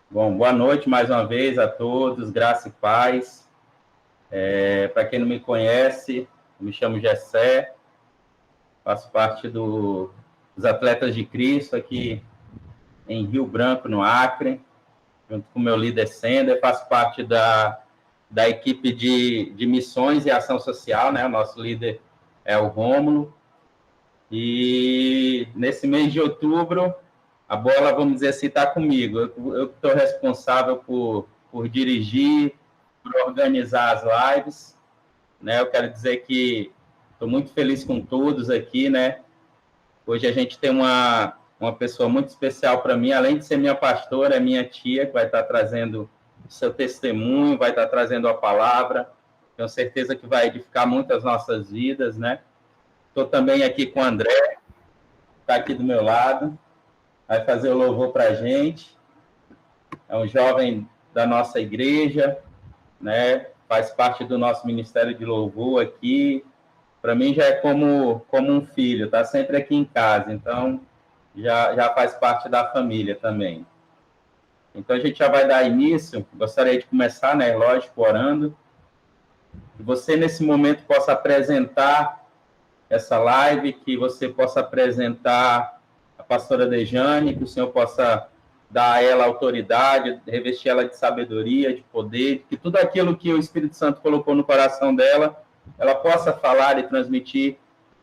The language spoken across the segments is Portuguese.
Bom, boa noite mais uma vez a todos, graça e paz. Para quem não me conhece, eu me chamo Gessé, faço parte dos Atletas de Cristo aqui em Rio Branco, no Acre, junto com o meu líder Sender, faço parte da equipe de missões e ação social, né? O nosso líder é o Rômulo. E nesse mês de outubro, a bola, vamos dizer assim, está comigo. Eu estou responsável por dirigir, por organizar as lives, né? Eu quero dizer que estou muito feliz com todos aqui, né? Hoje a gente tem uma pessoa muito especial para mim, além de ser minha pastora, é minha tia, que vai estar trazendo o seu testemunho, vai estar trazendo a palavra. Tenho certeza que vai edificar muito as nossas vidas, né? Estou também aqui com o André, que está aqui do meu lado, vai fazer o louvor para a gente. É um jovem da nossa igreja, né? Faz parte do nosso ministério de louvor aqui. Para mim já é como um filho, está sempre aqui em casa, então já faz parte da família também. Então a gente já vai dar início. Gostaria de começar, né? Lógico, orando. Que você nesse momento possa apresentar essa live, que você possa apresentar a pastora Dejane, que o Senhor possa dar a ela autoridade, revestir ela de sabedoria, de poder, que tudo aquilo que o Espírito Santo colocou no coração dela, ela possa falar e transmitir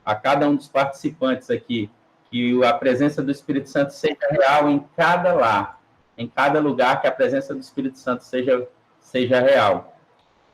a cada um dos participantes aqui, que a presença do Espírito Santo seja real em cada lar, em cada lugar, que a presença do Espírito Santo seja real.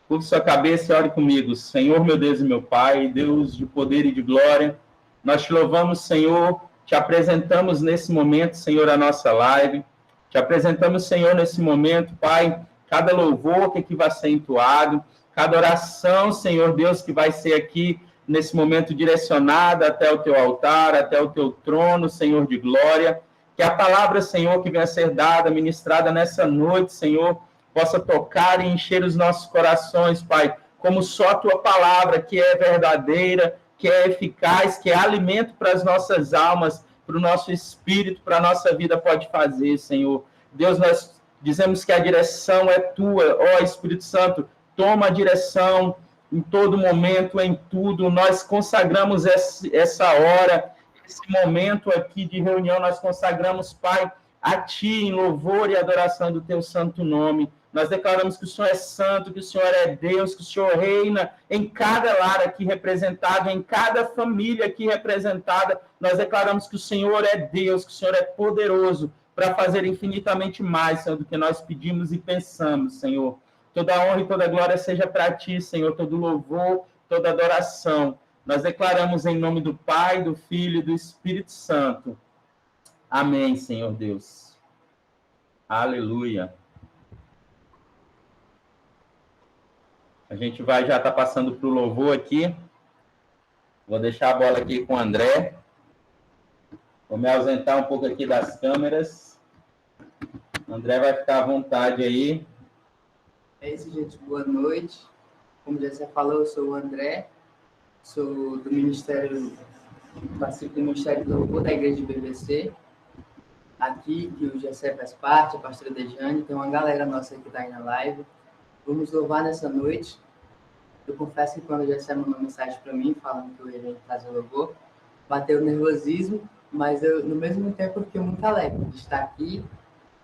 Curve sua cabeça e ore comigo. Senhor, meu Deus e meu Pai, Deus de poder e de glória, nós te louvamos, Senhor, te apresentamos nesse momento, Senhor, a nossa live, te apresentamos, Senhor, nesse momento, Pai, cada louvor que aqui vai ser entoado, cada oração, Senhor Deus, que vai ser aqui nesse momento direcionada até o teu altar, até o teu trono, Senhor de glória, que a palavra, Senhor, que venha a ser dada, ministrada nessa noite, Senhor, possa tocar e encher os nossos corações, Pai, como só a tua palavra, que é verdadeira, que é eficaz, que é alimento para as nossas almas, para o nosso espírito, para a nossa vida pode fazer, Senhor. Deus, nós dizemos que a direção é tua, ó Espírito Santo, toma a direção em todo momento, em tudo. Nós consagramos essa hora, esse momento aqui de reunião, nós consagramos, Pai, a Ti, em louvor e adoração do Teu santo nome. Nós declaramos que o Senhor é santo, que o Senhor é Deus, que o Senhor reina em cada lar aqui representado, em cada família aqui representada. Nós declaramos que o Senhor é Deus, que o Senhor é poderoso para fazer infinitamente mais, Senhor, do que nós pedimos e pensamos, Senhor. Toda honra e toda glória seja para Ti, Senhor, todo louvor, toda adoração. Nós declaramos em nome do Pai, do Filho e do Espírito Santo. Amém, Senhor Deus. Aleluia. A gente vai já estar passando para o louvor aqui. Vou deixar a bola aqui com o André. Vou me ausentar um pouco aqui das câmeras. O André vai ficar à vontade aí. É isso, gente. Boa noite. Como já você falou, eu sou o André. Sou do Ministério, participo do Ministério do Louvor da Igreja de BBC. Aqui, que o Gessé faz parte, a pastora Dejane, tem uma galera nossa que está aí na live. Vamos louvar nessa noite. Eu confesso que quando o Gessé mandou mensagem para mim, falando que eu ia fazer o louvor, bateu o nervosismo, mas eu, no mesmo tempo, fiquei muito alegre de estar aqui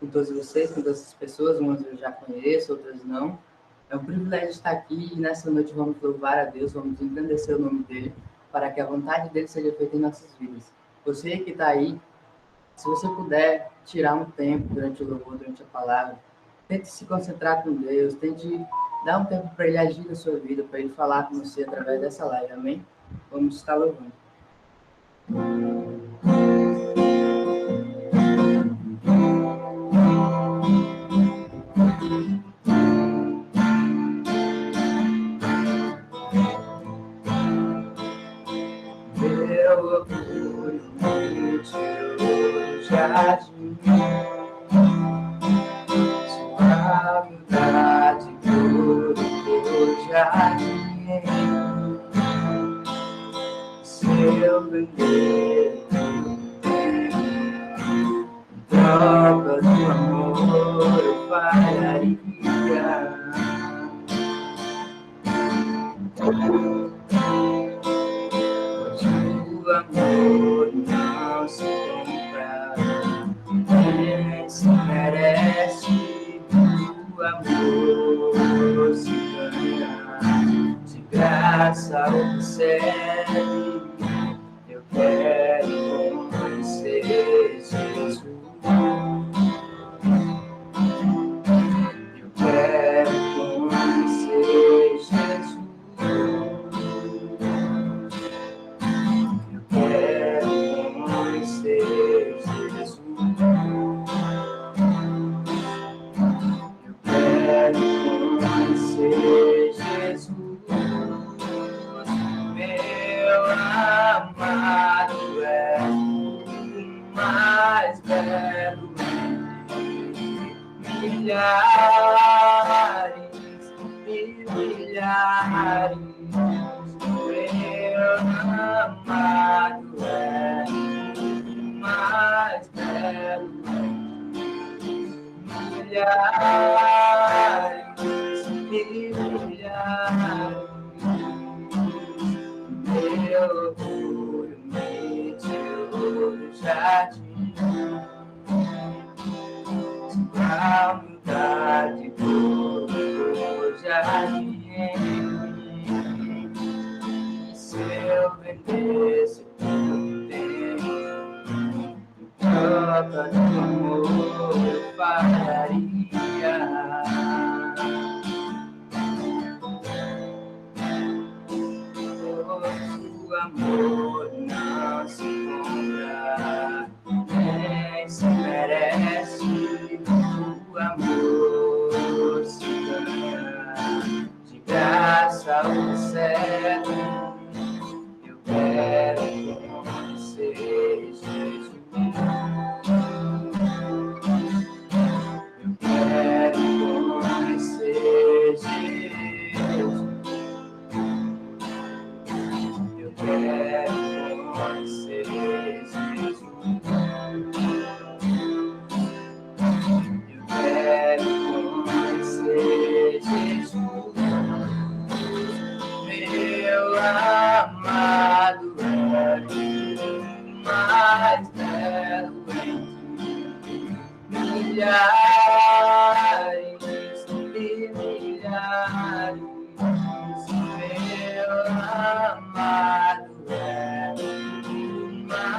com todos vocês, com todas as pessoas, umas eu já conheço, outras não. É um privilégio estar aqui e nessa noite vamos louvar a Deus, vamos engrandecer o nome dele, para que a vontade dele seja feita em nossas vidas. Você que está aí, se você puder tirar um tempo durante o louvor, durante a palavra, tente se concentrar com Deus, tente dar um tempo para ele agir na sua vida, para ele falar com você através dessa live, amém? Vamos estar louvando. Meu orgulho me tirou jardim, sua humildade glorificou jardim, seu veneno, droga do amor. amor se ganha, de graça observe. Eu quero conhecer Jesus. Eu quero conhecer Jesus. Eu quero conhecer Jesus. Eu quero conhecer Jesus. Meu amado é o mais belo entre milhares e milhares. Meu amado é o mais belo entre milhares e milhares. Meu orgulho me tirou do jardim, a humildade colocou jardim em mim. Se eu vendesse tudo tenho, troca de amor eu faria. O amor não se compra, nem se merece. O amor se ganha, de graça observe. Eu quero conhecer Jesus. Eu quero conhecer Jesus. Eu quero conhecer Jesus. Eu quero conhecer Jesus. Meu amado é o mais belo entre milhares e milhares. Meu amado é o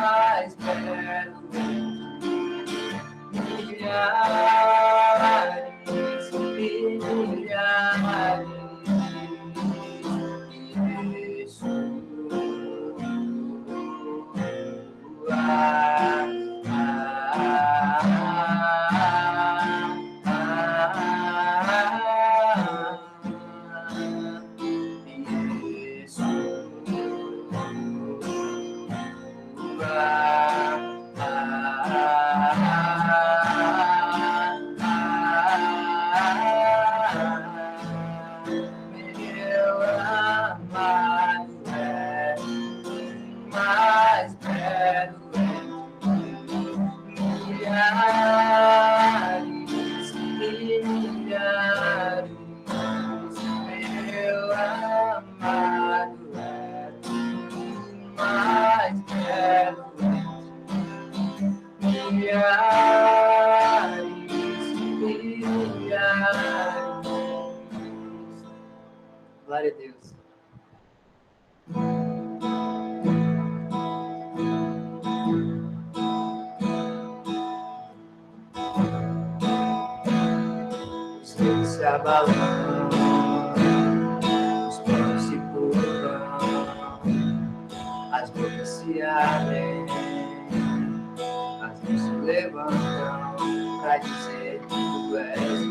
mais belo entre milhares e milhares. Glória a Deus. Os reinos se abalam, os planos se curvam, as bocas se abrem, as mãos se levantam para dizer que tu és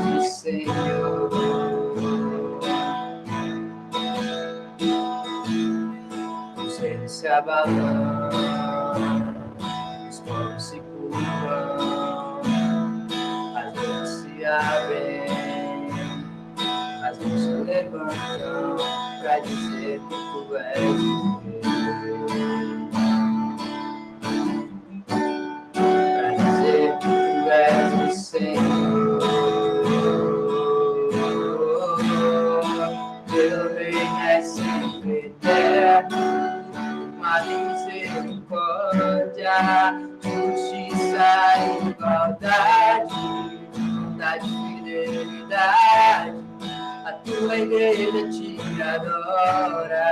o Senhor. Os reinos se abalam, os povos se curvam, as mãos se abrem, as mãos se levantam para dizer que tu és o Deus. Para dizer que tu és o Senhor. Teu reino é sempre eterno, uma misericórdia, justiça e igualdade, bondade e fidelidade. A tua igreja te adora.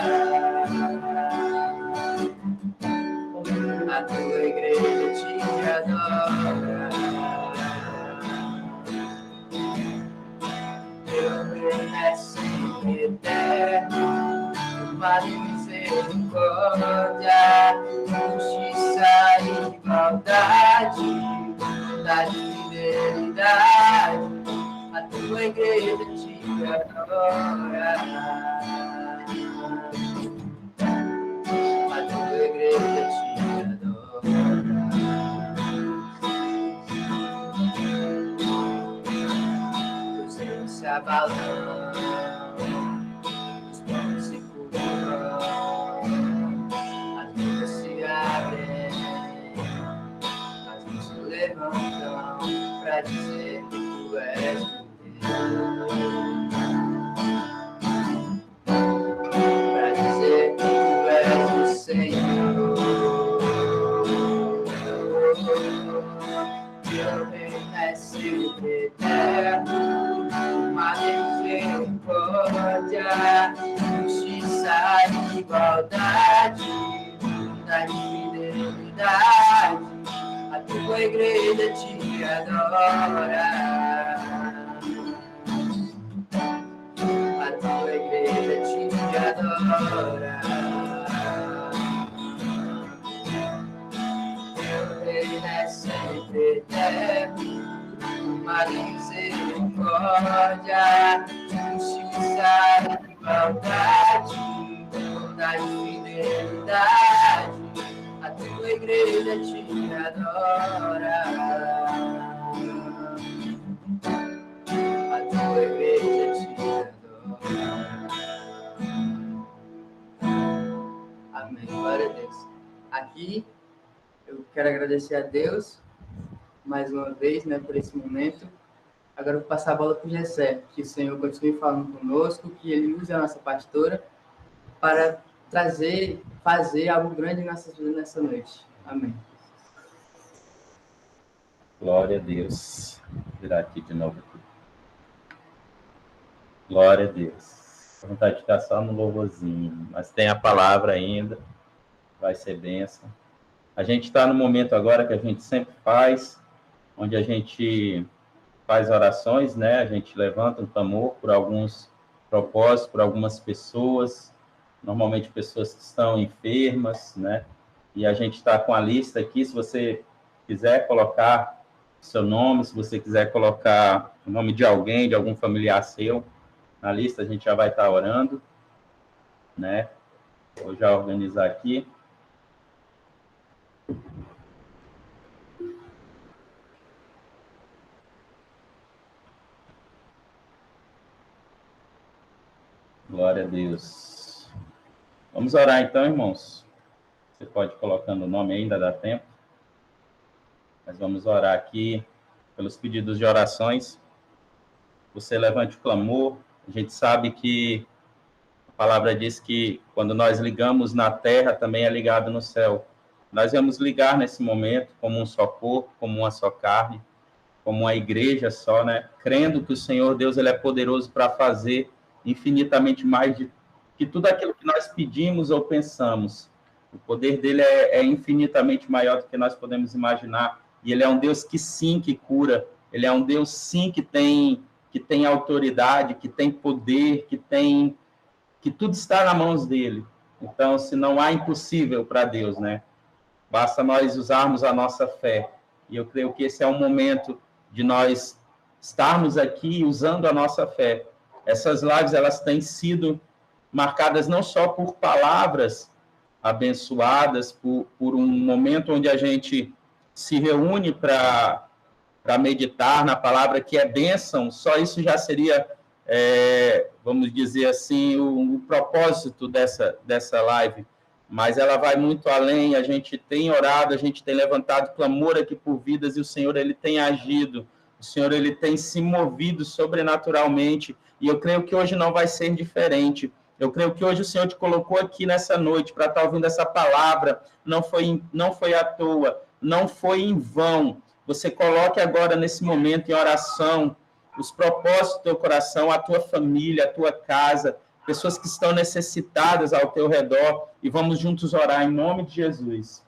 A tua igreja te adora. Teu reino é sempre eterno, uma misericórdia, justiça e igualdade, bondade e fidelidade. A tua igreja te adora. A tua igreja te adora. Os reinos se abalam, os povos se curvam, as bocas se abrem, as mãos se levantam para dizer que tu és para dizer que tu és o Senhor. Teu reino é sempre eterno, uma misericórdia, justiça e igualdade, bondade e fidelidade. A tua igreja te adora. A tua igreja te adora. Teu reino é sempre eterno, uma misericórdia, justiça e igualdade, bondade e fidelidade. A tua igreja te adora. A tua igreja te adora. Amém. Glória a Deus. Aqui eu quero agradecer a Deus mais uma vez, né, por esse momento. Agora eu vou passar a bola para o Gessé, que o Senhor continue falando conosco, que Ele use a nossa pastora para fazer algo grande em nossas vidas nessa noite. Amém. Glória a Deus. Vou virar aqui de novo. Glória a Deus. A vontade de ficar só no louvorzinho, mas tem a palavra ainda. Vai ser bênção. A gente está no momento agora que a gente sempre faz, onde a gente faz orações, né? A gente levanta um clamor por alguns propósitos, por algumas pessoas, normalmente pessoas que estão enfermas, né? E a gente está com a lista aqui, se você quiser colocar seu nome, se você quiser colocar o nome de alguém, de algum familiar seu, na lista a gente já vai estar orando, né? Vou já organizar aqui. Glória a Deus. Vamos orar então, irmãos. Você pode ir colocando o nome, ainda dá tempo. Mas vamos orar aqui pelos pedidos de orações. Você levante o clamor. A gente sabe que a palavra diz que quando nós ligamos na terra, também é ligado no céu. Nós vamos ligar nesse momento como um só corpo, como uma só carne, como uma igreja só, né? Crendo que o Senhor Deus ele é poderoso para fazer infinitamente mais que tudo aquilo que nós pedimos ou pensamos. O poder dele é infinitamente maior do que nós podemos imaginar. E ele é um Deus que sim, que cura. Ele é um Deus sim que tem autoridade, que tem poder, que tudo está nas mãos dele. Então, se não há impossível para Deus, né? Basta nós usarmos a nossa fé. E eu creio que esse é o momento de nós estarmos aqui usando a nossa fé. Essas lives, elas têm sido marcadas não só por palavras abençoadas, por um momento onde a gente se reúne para meditar na palavra que é bênção, só isso já seria, vamos dizer assim, o propósito dessa live. Mas ela vai muito além, a gente tem orado, a gente tem levantado clamor aqui por vidas, e o Senhor, ele tem agido, o Senhor, ele tem se movido sobrenaturalmente, e eu creio que hoje não vai ser diferente. Eu creio que hoje o Senhor te colocou aqui nessa noite para estar ouvindo essa palavra. Não foi à toa, não foi em vão. Você coloque agora, nesse momento, em oração, os propósitos do teu coração, a tua família, a tua casa, pessoas que estão necessitadas ao teu redor, e vamos juntos orar em nome de Jesus.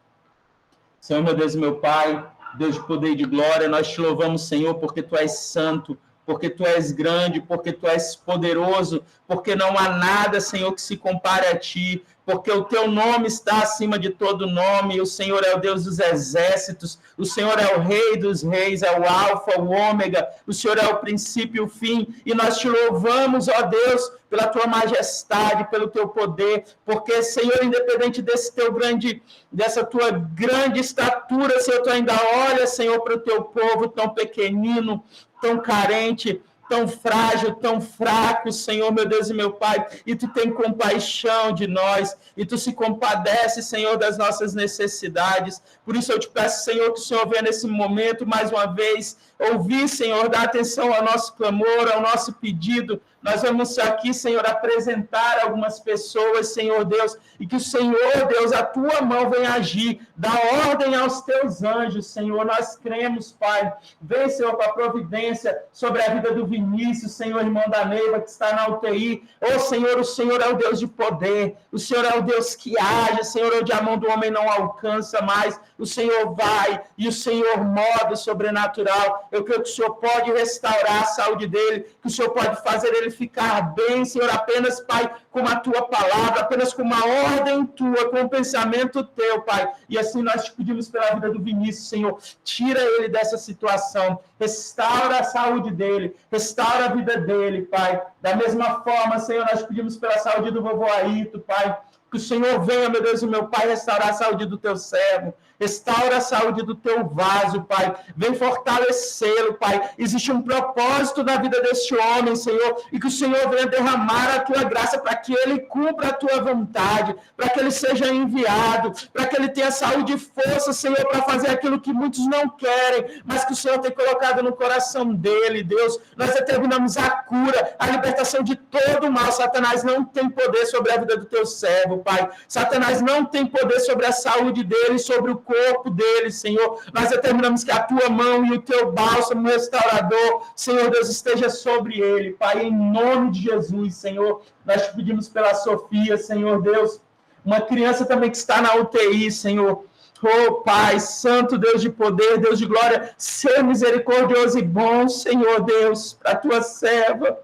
Senhor, meu Deus e meu Pai, Deus de poder e de glória, nós te louvamos, Senhor, porque Tu és santo, porque Tu és grande, porque Tu és poderoso, porque não há nada, Senhor, que se compare a Ti, porque o Teu nome está acima de todo nome, o Senhor é o Deus dos exércitos, o Senhor é o Rei dos reis, é o Alfa, o Ômega, o Senhor é o princípio e o fim, e nós te louvamos, ó Deus, pela Tua majestade, pelo Teu poder, porque, Senhor, independente dessa Tua grande estatura, Senhor, Tu ainda olha, Senhor, para o Teu povo tão pequenino, tão carente, tão frágil, tão fraco, Senhor, meu Deus e meu Pai, e Tu tem compaixão de nós, e Tu se compadece, Senhor, das nossas necessidades. Por isso eu te peço, Senhor, que o Senhor venha nesse momento, mais uma vez, ouvir, Senhor, dar atenção ao nosso clamor, ao nosso pedido. Nós vamos aqui, Senhor, apresentar algumas pessoas, Senhor Deus, e que o Senhor, Deus, a Tua mão venha agir, dá ordem aos Teus anjos, Senhor, nós cremos, Pai. Vem, Senhor, com a providência sobre a vida do Vinícius, Senhor, irmão da Neiva, que está na UTI. Ô, Senhor, o Senhor é o Deus de poder, o Senhor é o Deus que age, Senhor, onde a mão do homem não alcança mais, o Senhor vai e o Senhor move o sobrenatural. Eu creio que o Senhor pode restaurar a saúde dele, que o Senhor pode fazer ele ficar bem, Senhor, apenas, Pai, com a Tua palavra, apenas com uma ordem Tua, com um pensamento Teu, Pai. E assim nós te pedimos pela vida do Vinícius, Senhor, tira ele dessa situação, restaura a saúde dele, restaura a vida dele, Pai. Da mesma forma, Senhor, nós pedimos pela saúde do vovô Aito, Pai, que o Senhor venha, meu Deus e meu Pai, restaurar a saúde do Teu servo, restaura a saúde do Teu vaso, Pai, vem fortalecê-lo, Pai, existe um propósito na vida deste homem, Senhor, e que o Senhor venha derramar a Tua graça para que ele cumpra a Tua vontade, para que ele seja enviado, para que ele tenha saúde e força, Senhor, para fazer aquilo que muitos não querem, mas que o Senhor tem colocado no coração dele, Deus. Nós determinamos a cura, a libertação de todo o mal. Satanás não tem poder sobre a vida do Teu servo, Pai. Satanás não tem poder sobre a saúde dele, sobre o corpo dele, Senhor. Nós determinamos que a Tua mão e o Teu bálsamo restaurador, Senhor Deus, esteja sobre ele, Pai, em nome de Jesus, Senhor. Nós te pedimos pela Sofia, Senhor Deus, uma criança também que está na UTI, Senhor. Oh, Pai, Santo Deus de poder, Deus de glória, ser misericordioso e bom, Senhor Deus, para a Tua serva.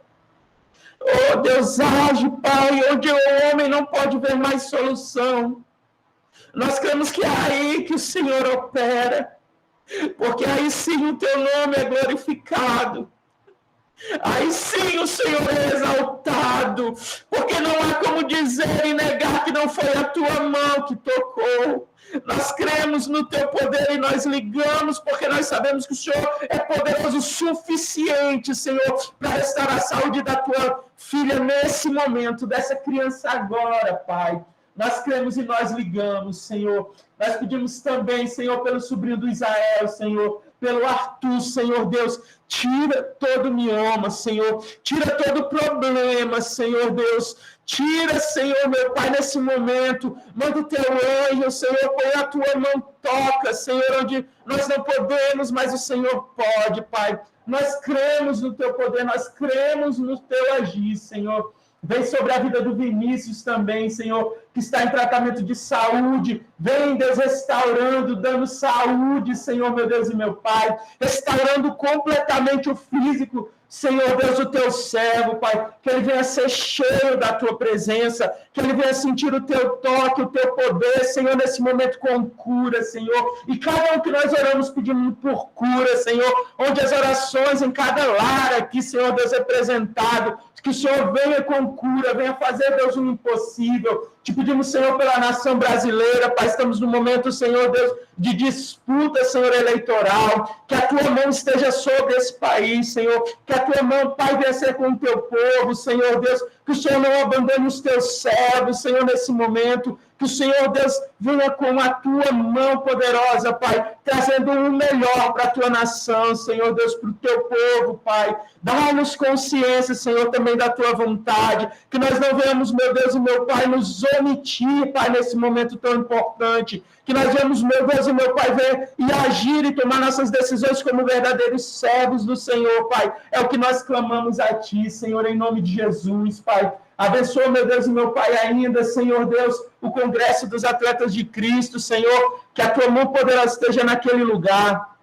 Oh, Deus, age, Pai, onde o homem não pode ver mais solução. Nós cremos que é aí que o Senhor opera, porque aí sim o Teu nome é glorificado. Aí sim o Senhor é exaltado, porque não há como dizer e negar que não foi a Tua mão que tocou. Nós cremos no Teu poder e nós ligamos, porque nós sabemos que o Senhor é poderoso o suficiente, Senhor, para restaurar a saúde da Tua filha nesse momento, dessa criança agora, Pai. Nós cremos e nós ligamos, Senhor. Nós pedimos também, Senhor, pelo sobrinho do Israel, Senhor, pelo Arthur, Senhor Deus, tira todo mioma, Senhor, tira todo problema, Senhor Deus, tira, Senhor, meu Pai, nesse momento, manda o Teu anjo, Senhor, põe a Tua mão, toca, Senhor, onde nós não podemos, mas o Senhor pode, Pai, nós cremos no Teu poder, nós cremos no Teu agir, Senhor. Vem sobre a vida do Vinícius também, Senhor, que está em tratamento de saúde. Vem, Deus, restaurando, dando saúde, Senhor, meu Deus e meu Pai. Restaurando completamente o físico, Senhor Deus, o Teu servo, Pai. Que ele venha ser cheio da Tua presença. Que ele venha sentir o Teu toque, o Teu poder, Senhor, nesse momento com cura, Senhor. E cada um que nós oramos pedindo por cura, Senhor. Onde as orações em cada lar aqui, Senhor Deus, representado. Que o Senhor venha com cura, venha fazer, Deus, o impossível. Te pedimos, Senhor, pela nação brasileira, Pai, estamos no momento, Senhor Deus, de disputa, Senhor, eleitoral. Que a Tua mão esteja sobre esse país, Senhor. Que a Tua mão, Pai, venha ser com o Teu povo, Senhor Deus. Que o Senhor não abandone os Teus servos, Senhor, nesse momento. Que o Senhor, Deus, venha com a tua mão poderosa, Pai, trazendo o melhor para a tua nação, Senhor Deus, para o teu povo, Pai. Dá-nos consciência, Senhor, também da tua vontade, que nós não venhamos, meu Deus e meu Pai, nos omitir, Pai, nesse momento tão importante. Que nós venhamos, meu Deus e meu Pai, ver e agir e tomar nossas decisões como verdadeiros servos do Senhor, Pai. É o que nós clamamos a Ti, Senhor, em nome de Jesus, Pai. Abençoa, meu Deus e meu Pai, ainda, Senhor Deus, o Congresso dos Atletas de Cristo, Senhor, que a Tua mão poderosa esteja naquele lugar.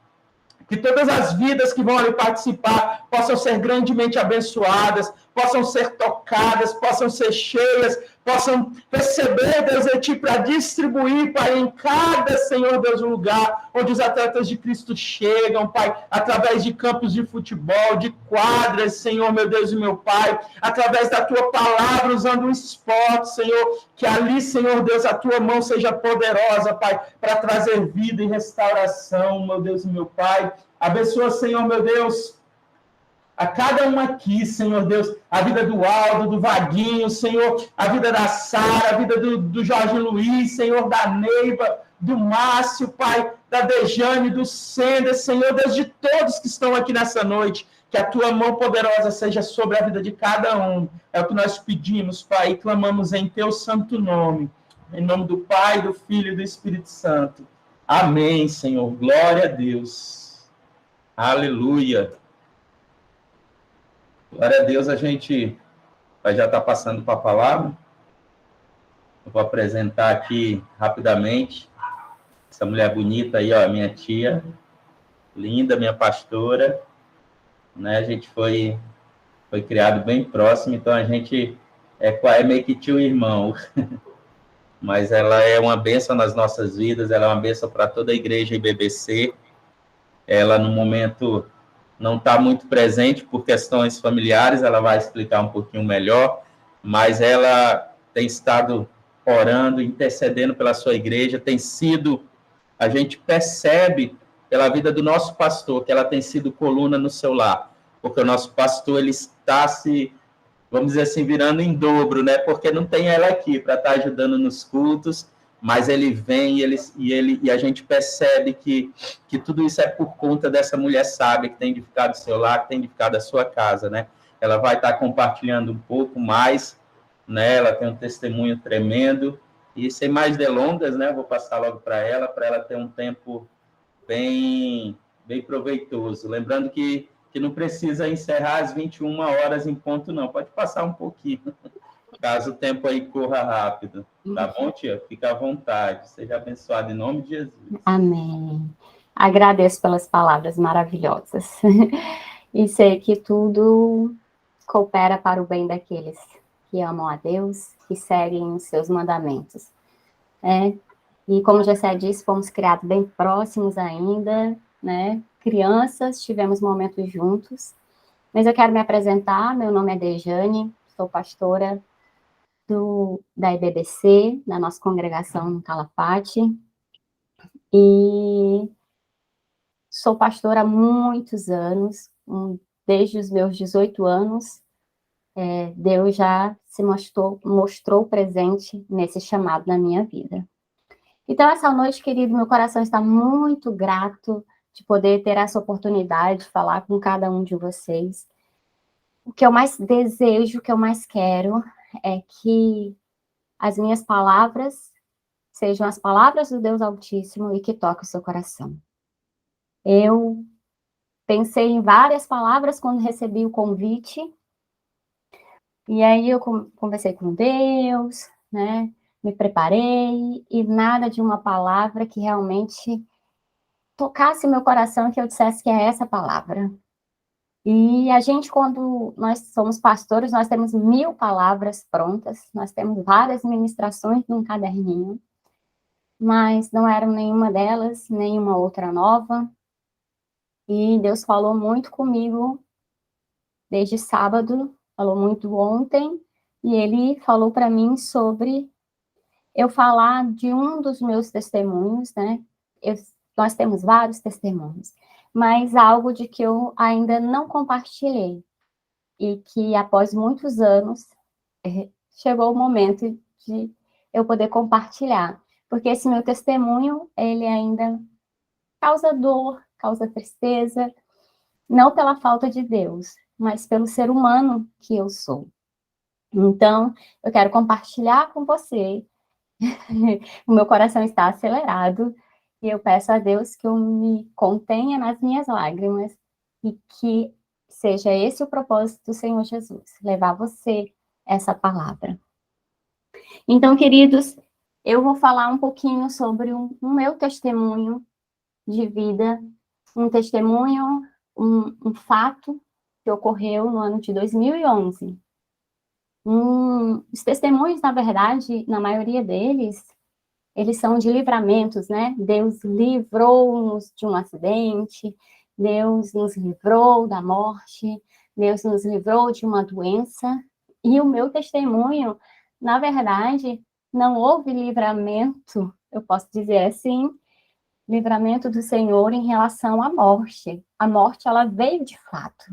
Que todas as vidas que vão ali participar possam ser grandemente abençoadas, possam ser tocadas, possam ser cheias, possam receber, Deus, de Ti para distribuir, Pai, em cada, Senhor Deus, lugar onde os atletas de Cristo chegam, Pai, através de campos de futebol, de quadras, Senhor, meu Deus e meu Pai, através da Tua palavra, usando o esporte, Senhor, que ali, Senhor Deus, a Tua mão seja poderosa, Pai, para trazer vida e restauração, meu Deus e meu Pai. Abençoa, Senhor, meu Deus, a cada um aqui, Senhor Deus, a vida do Aldo, do Vaguinho, Senhor, a vida da Sara, a vida do Jorge Luiz, Senhor, da Neiva, do Márcio, Pai, da Dejane, do Sender, Senhor Deus, de todos que estão aqui nessa noite, que a Tua mão poderosa seja sobre a vida de cada um. É o que nós pedimos, Pai, e clamamos em Teu santo nome, em nome do Pai, do Filho e do Espírito Santo. Amém, Senhor. Glória a Deus. Aleluia. Glória a Deus, a gente vai já estar passando para a palavra. Eu vou apresentar aqui rapidamente essa mulher bonita aí, ó, minha tia, linda, minha pastora, né? A gente foi criado bem próximo, então a gente é meio que tio e irmão, mas ela é uma bênção nas nossas vidas, ela é uma bênção para toda a igreja IBBC. Ela, no momento, não está muito presente por questões familiares, ela vai explicar um pouquinho melhor, mas ela tem estado orando, intercedendo pela sua igreja, tem sido, a gente percebe pela vida do nosso pastor, que ela tem sido coluna no seu lar, porque o nosso pastor, ele está se, vamos dizer assim, virando em dobro, né? Porque não tem ela aqui para estar ajudando nos cultos, mas ele vem e a gente percebe que tudo isso é por conta dessa mulher sábia que tem edificado o seu lar, que tem edificado a sua casa, né? Ela vai estar compartilhando um pouco mais, né? Ela tem um testemunho tremendo, e sem mais delongas, né? Vou passar logo para ela ter um tempo bem proveitoso. Lembrando que não precisa encerrar às 21 horas em ponto, não. Pode passar um pouquinho, caso o tempo aí corra rápido. Tá bom, tia? Fica à vontade. Seja abençoado em nome de Jesus. Amém. Agradeço pelas palavras maravilhosas. E sei que tudo coopera para o bem daqueles que amam a Deus, que seguem os seus mandamentos. E como Jessé disse, fomos criados bem próximos ainda, né? Crianças, tivemos momentos juntos. Mas eu quero me apresentar, meu nome é Dejane, sou pastora da IBBC, da nossa congregação no Calafate, e sou pastora há muitos anos, desde os meus 18 anos, Deus já se mostrou presente nesse chamado na minha vida. Então, essa noite, querido, meu coração está muito grato de poder ter essa oportunidade de falar com cada um de vocês. O que eu mais desejo, o que eu mais quero é que as minhas palavras sejam as palavras do Deus Altíssimo e que toquem o seu coração. Eu pensei em várias palavras quando recebi o convite, e aí eu conversei com Deus, né? Me preparei, e nada de uma palavra que realmente tocasse meu coração, que eu dissesse que é essa palavra. E a gente, quando nós somos pastores, nós temos 1000 palavras prontas, nós temos várias ministrações num caderninho, mas não eram nenhuma delas, nenhuma outra nova. E Deus falou muito comigo desde sábado, falou muito ontem, e Ele falou para mim sobre eu falar de um dos meus testemunhos, né? Nós temos vários testemunhos, mas algo de que eu ainda não compartilhei, e que após muitos anos chegou o momento de eu poder compartilhar, porque esse meu testemunho, ele ainda causa dor, causa tristeza, não pela falta de Deus, mas pelo ser humano que eu sou. Então, eu quero compartilhar com você. O meu coração está acelerado e eu peço a Deus que eu me contenha nas minhas lágrimas e que seja esse o propósito do Senhor Jesus, levar você essa palavra. Então, queridos, eu vou falar um pouquinho sobre o meu testemunho de vida, um testemunho, um fato que ocorreu no ano de 2011. Os testemunhos, na verdade, na maioria deles, eles são de livramentos, né? Deus livrou-nos de um acidente, Deus nos livrou da morte, Deus nos livrou de uma doença. E o meu testemunho, na verdade, não houve livramento, eu posso dizer assim, livramento do Senhor em relação à morte. A morte, ela veio de fato.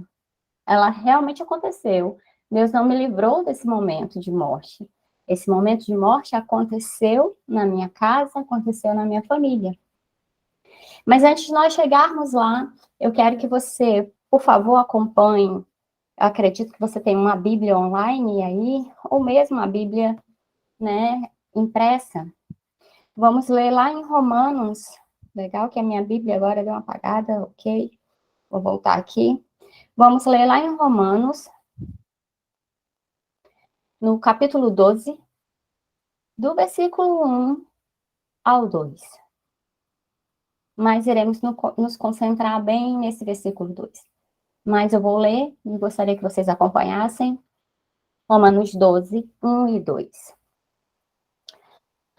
Ela realmente aconteceu. Deus não me livrou desse momento de morte. Esse momento de morte aconteceu na minha casa, aconteceu na minha família. Mas antes de nós chegarmos lá, eu quero que você, por favor, acompanhe. Eu acredito que você tem uma Bíblia online aí, ou mesmo uma Bíblia, né, impressa. Vamos ler lá em Romanos. Legal que a minha Bíblia agora deu uma apagada, ok? Vou voltar aqui. Vamos ler lá em Romanos, no capítulo 12, do versículo 1 ao 2. Mas iremos nos concentrar bem nesse versículo 2. Mas eu vou ler e gostaria que vocês acompanhassem. Romanos 12, 1 e 2.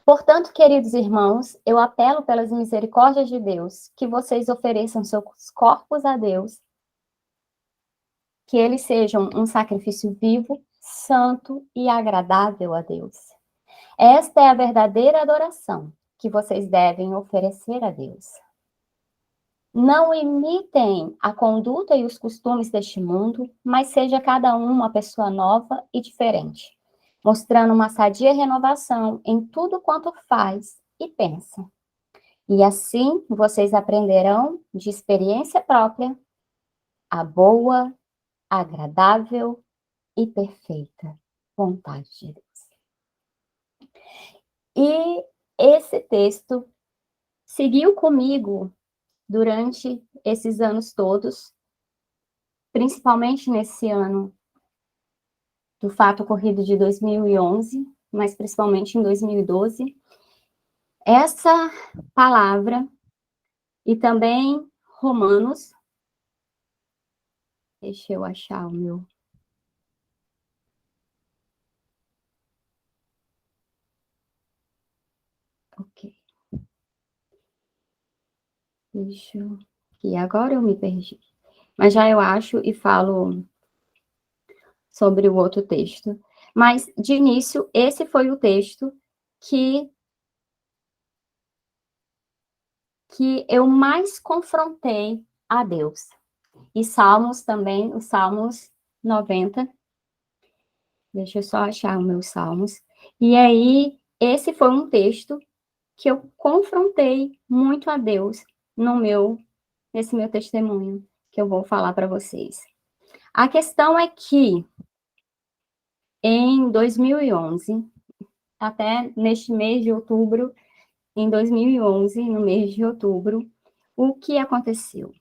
Portanto, queridos irmãos, eu apelo pelas misericórdias de Deus, que vocês ofereçam seus corpos a Deus, que eles sejam um sacrifício vivo, santo e agradável a Deus. Esta é a verdadeira adoração que vocês devem oferecer a Deus. Não imitem a conduta e os costumes deste mundo, mas seja cada um uma pessoa nova e diferente, mostrando uma sadia renovação em tudo quanto faz e pensa. E assim vocês aprenderão de experiência própria a boa, agradável e perfeita vontade de Deus. E esse texto seguiu comigo durante esses anos todos, principalmente nesse ano do fato ocorrido de 2011, mas principalmente em 2012. Essa palavra e também Romanos, deixa eu achar o meu. Ok. Deixa eu... E agora eu me perdi. Mas já eu acho e falo sobre o outro texto. Mas, de início, esse foi o texto que eu mais confrontei a Deus. E Salmos também, os Salmos 90. Deixa eu só achar os meus Salmos. E aí, esse foi um texto que eu confrontei muito a Deus nesse meu testemunho, que eu vou falar para vocês. A questão é que, em 2011, até neste mês de outubro, em 2011, no mês de outubro, o que aconteceu?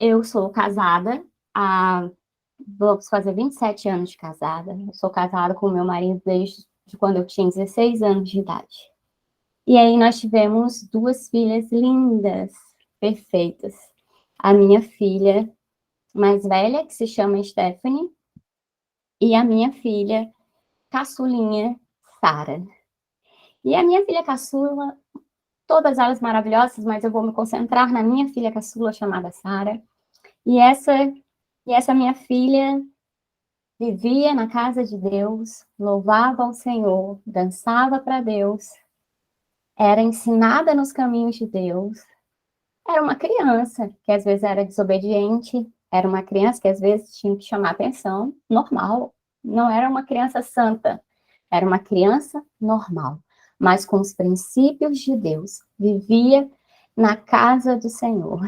Eu sou casada, vamos fazer 27 anos de casada. Eu sou casada com meu marido desde quando eu tinha 16 anos de idade. E aí nós tivemos 2 filhas lindas, perfeitas. A minha filha mais velha, que se chama Stephanie, e a minha filha caçulinha, Sara. E a minha filha caçula, todas elas maravilhosas, mas eu vou me concentrar na minha filha caçula, chamada Sara. E essa minha filha vivia na casa de Deus, louvava ao Senhor, dançava para Deus, era ensinada nos caminhos de Deus. Era uma criança que às vezes era desobediente, era uma criança que às vezes tinha que chamar atenção, normal. Não era uma criança santa, Era uma criança normal, mas com os princípios de Deus. Vivia na casa do Senhor.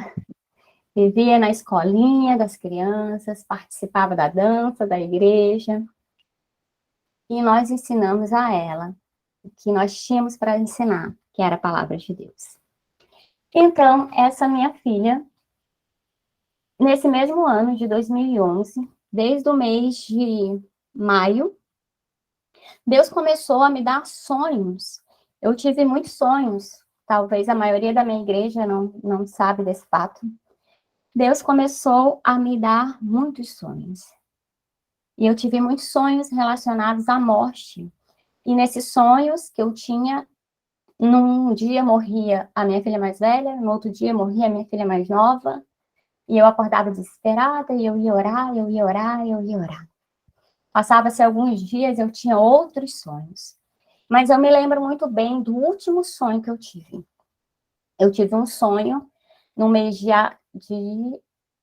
Vivia na escolinha das crianças, participava da dança da igreja. E nós ensinamos a ela o que nós tínhamos para ensinar, que era a palavra de Deus. Então, essa minha filha, nesse mesmo ano de 2011, desde o mês de maio, Deus começou a me dar sonhos. Eu tive muitos sonhos, talvez a maioria da minha igreja não sabe desse fato. Deus começou a me dar muitos sonhos. E eu tive muitos sonhos relacionados à morte. E nesses sonhos que eu tinha, num dia morria a minha filha mais velha, no outro dia morria a minha filha mais nova, e eu acordava desesperada, e eu ia orar, eu ia orar, eu ia orar. Passava-se alguns dias, eu tinha outros sonhos. Mas eu me lembro muito bem do último sonho que eu tive. Eu tive um sonho no mês de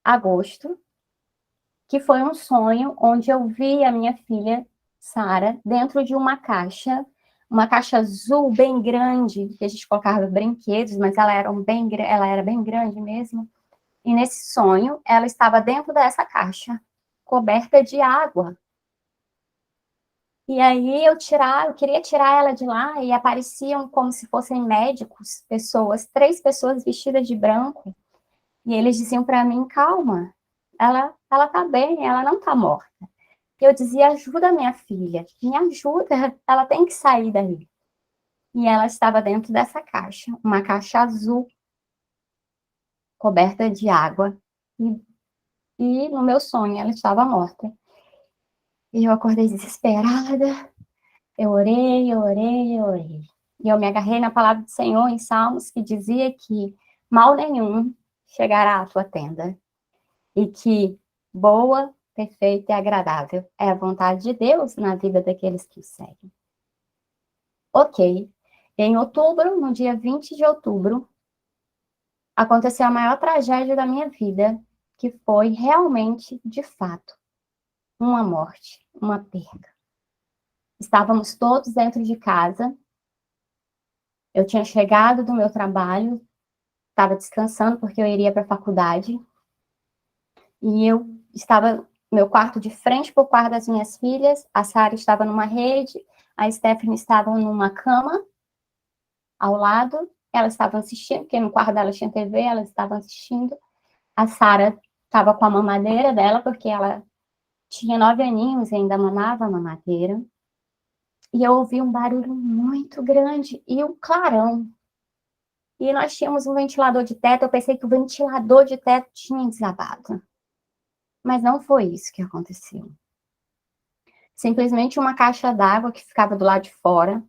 agosto, que foi um sonho onde eu vi a minha filha, Sara, dentro de uma caixa azul bem grande, que a gente colocava brinquedos, mas ela era bem grande mesmo. E nesse sonho, ela estava dentro dessa caixa, coberta de água. E aí eu queria tirar ela de lá, e apareciam como se fossem médicos, três pessoas vestidas de branco, e eles diziam para mim, calma, ela tá bem, ela não tá morta. E eu dizia, ajuda minha filha, me ajuda, ela tem que sair daí. E ela estava dentro dessa caixa, uma caixa azul, coberta de água, e no meu sonho ela estava morta. E eu acordei desesperada, eu orei, eu orei, eu orei. E eu me agarrei na palavra do Senhor em Salmos, que dizia que mal nenhum chegará à tua tenda. E que boa, perfeita e agradável é a vontade de Deus na vida daqueles que o seguem. Ok. Em outubro, no dia 20 de outubro, aconteceu a maior tragédia da minha vida, que foi realmente, de fato, uma morte, uma perda. Estávamos todos dentro de casa. Eu tinha chegado do meu trabalho, estava descansando porque eu iria para a faculdade. E eu estava no meu quarto de frente para o quarto das minhas filhas. A Sara estava numa rede, a Stephanie estava numa cama ao lado. Elas estavam assistindo, porque no quarto dela tinha TV, elas estavam assistindo. A Sara estava com a mamadeira dela, porque ela tinha 9 aninhos e ainda mamava a mamadeira. E eu ouvi um barulho muito grande e um clarão. E nós tínhamos um ventilador de teto, eu pensei que o ventilador de teto tinha desabado. Mas não foi isso que aconteceu. Simplesmente uma caixa d'água que ficava do lado de fora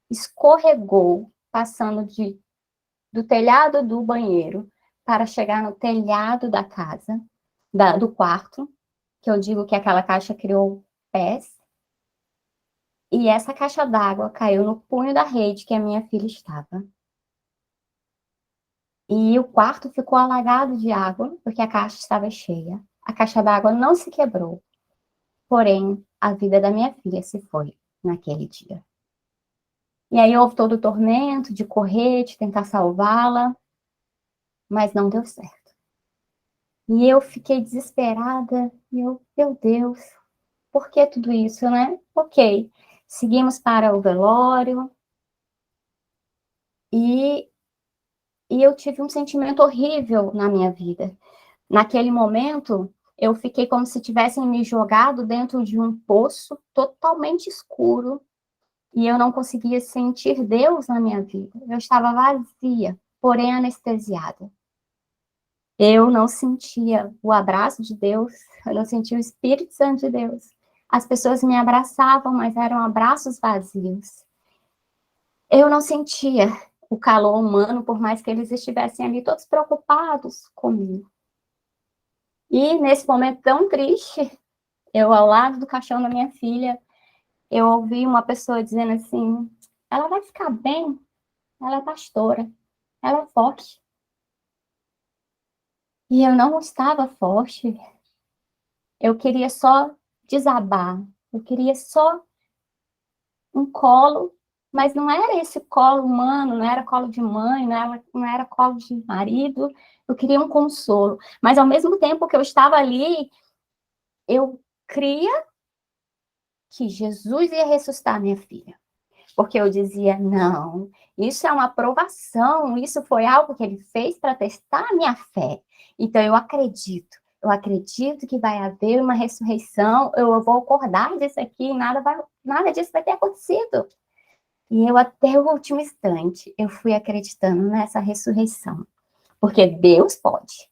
escorregou, passando do telhado do banheiro para chegar no telhado da casa, do quarto, que eu digo que aquela caixa criou pés. E essa caixa d'água caiu no punho da rede que a minha filha estava. E o quarto ficou alagado de água, porque a caixa estava cheia. A caixa d'água não se quebrou. Porém, a vida da minha filha se foi naquele dia. E aí houve todo o tormento de correr, de tentar salvá-la, mas não deu certo. E eu fiquei desesperada, meu Deus, por que tudo isso, né? Ok, seguimos para o velório, e eu tive um sentimento horrível na minha vida. Naquele momento, eu fiquei como se tivessem me jogado dentro de um poço totalmente escuro, e eu não conseguia sentir Deus na minha vida. Eu estava vazia, porém anestesiada. Eu não sentia o abraço de Deus, eu não sentia o Espírito Santo de Deus. As pessoas me abraçavam, mas eram abraços vazios. Eu não sentia o calor humano, por mais que eles estivessem ali todos preocupados comigo. E nesse momento tão triste, eu ao lado do caixão da minha filha, eu ouvi uma pessoa dizendo assim, ela vai ficar bem, ela é pastora, ela é forte. E eu não estava forte, eu queria só desabar, eu queria só um colo, mas não era esse colo humano, não era colo de mãe, não era colo de marido, eu queria um consolo. Mas, ao mesmo tempo que eu estava ali, eu cria que Jesus ia ressuscitar minha filha. Porque eu dizia, não, isso é uma provação, isso foi algo que ele fez para testar a minha fé. Então, eu acredito que vai haver uma ressurreição, eu vou acordar disso aqui, nada disso vai ter acontecido. E eu, até o último instante, eu fui acreditando nessa ressurreição. Porque Deus pode.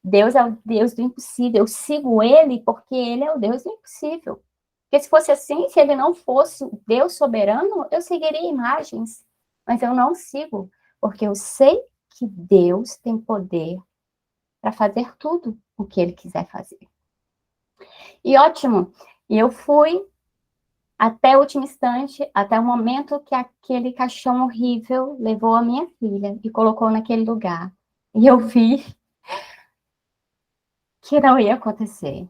Deus é o Deus do impossível. Eu sigo ele porque ele é o Deus do impossível. Porque se fosse assim, se ele não fosse o Deus soberano, eu seguiria imagens. Mas eu não sigo, porque eu sei que Deus tem poder para fazer tudo o que ele quiser fazer. E ótimo, eu fui até o último instante, até o momento que aquele caixão horrível levou a minha filha e colocou naquele lugar. E eu vi que não ia acontecer.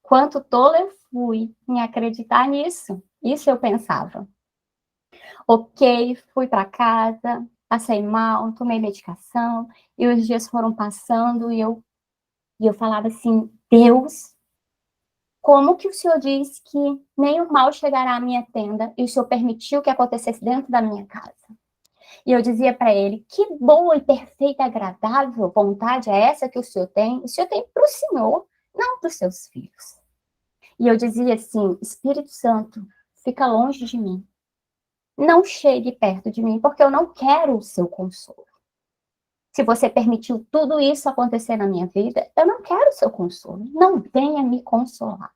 Quanto tola eu fui em acreditar nisso. Isso eu pensava. Ok, fui para casa, passei mal, tomei medicação, e os dias foram passando, e eu falava assim, Deus, como que o Senhor diz que nenhum mal chegará à minha tenda, e o Senhor permitiu que acontecesse dentro da minha casa? E eu dizia para ele, que boa e perfeita e agradável vontade é essa que o Senhor tem? O Senhor tem para o Senhor, não para os seus filhos. E eu dizia assim, Espírito Santo, fica longe de mim. Não chegue perto de mim, porque eu não quero o seu consolo. Se você permitiu tudo isso acontecer na minha vida, eu não quero o seu consolo. Não venha me consolar.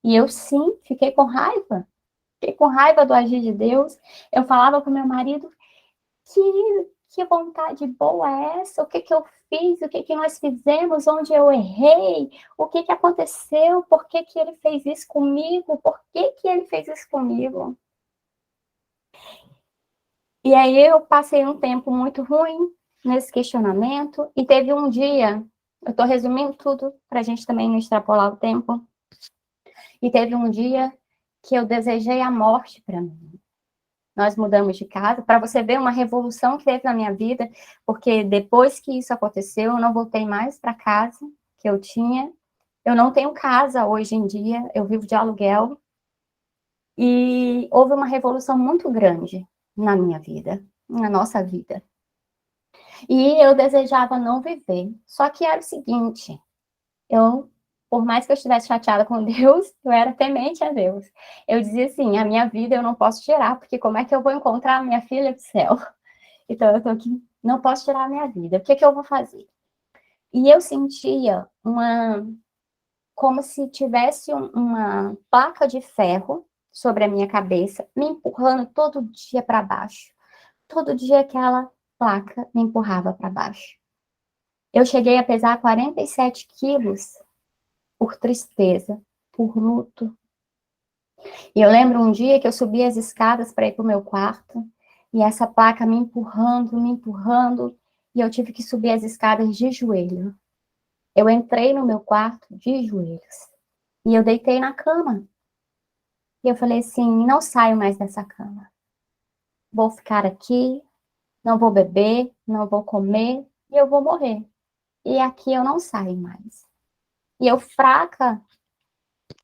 E eu, sim, fiquei com raiva. Fiquei com raiva do agir de Deus. Eu falava com meu marido, que vontade boa é essa? O que eu fiz? O que nós fizemos? Onde eu errei? O que aconteceu? Por que ele fez isso comigo? Por que ele fez isso comigo? E aí eu passei um tempo muito ruim nesse questionamento, e teve um dia, eu estou resumindo tudo para a gente também não extrapolar o tempo, e teve um dia que eu desejei a morte para mim. Nós mudamos de casa, para você ver uma revolução que teve na minha vida, porque depois que isso aconteceu, eu não voltei mais para a casa que eu tinha. Eu não tenho casa hoje em dia, eu vivo de aluguel, e houve uma revolução muito grande na minha vida, na nossa vida. E eu desejava não viver. Só que era o seguinte, por mais que eu estivesse chateada com Deus, eu era temente a Deus. Eu dizia assim, a minha vida eu não posso tirar, porque como é que eu vou encontrar a minha filha do céu? Então eu estou aqui, não posso tirar a minha vida. O que eu vou fazer? E eu sentia como se tivesse uma placa de ferro sobre a minha cabeça, me empurrando todo dia para baixo. Todo dia aquela placa me empurrava para baixo. Eu cheguei a pesar 47 quilos por tristeza, por luto. E eu lembro um dia que eu subi as escadas para ir para o meu quarto, e essa placa me empurrando, e eu tive que subir as escadas de joelho. Eu entrei no meu quarto de joelhos, e eu deitei na cama. E eu falei assim, não saio mais dessa cama. Vou ficar aqui, não vou beber, não vou comer, e eu vou morrer. E aqui eu não saio mais. E eu, fraca,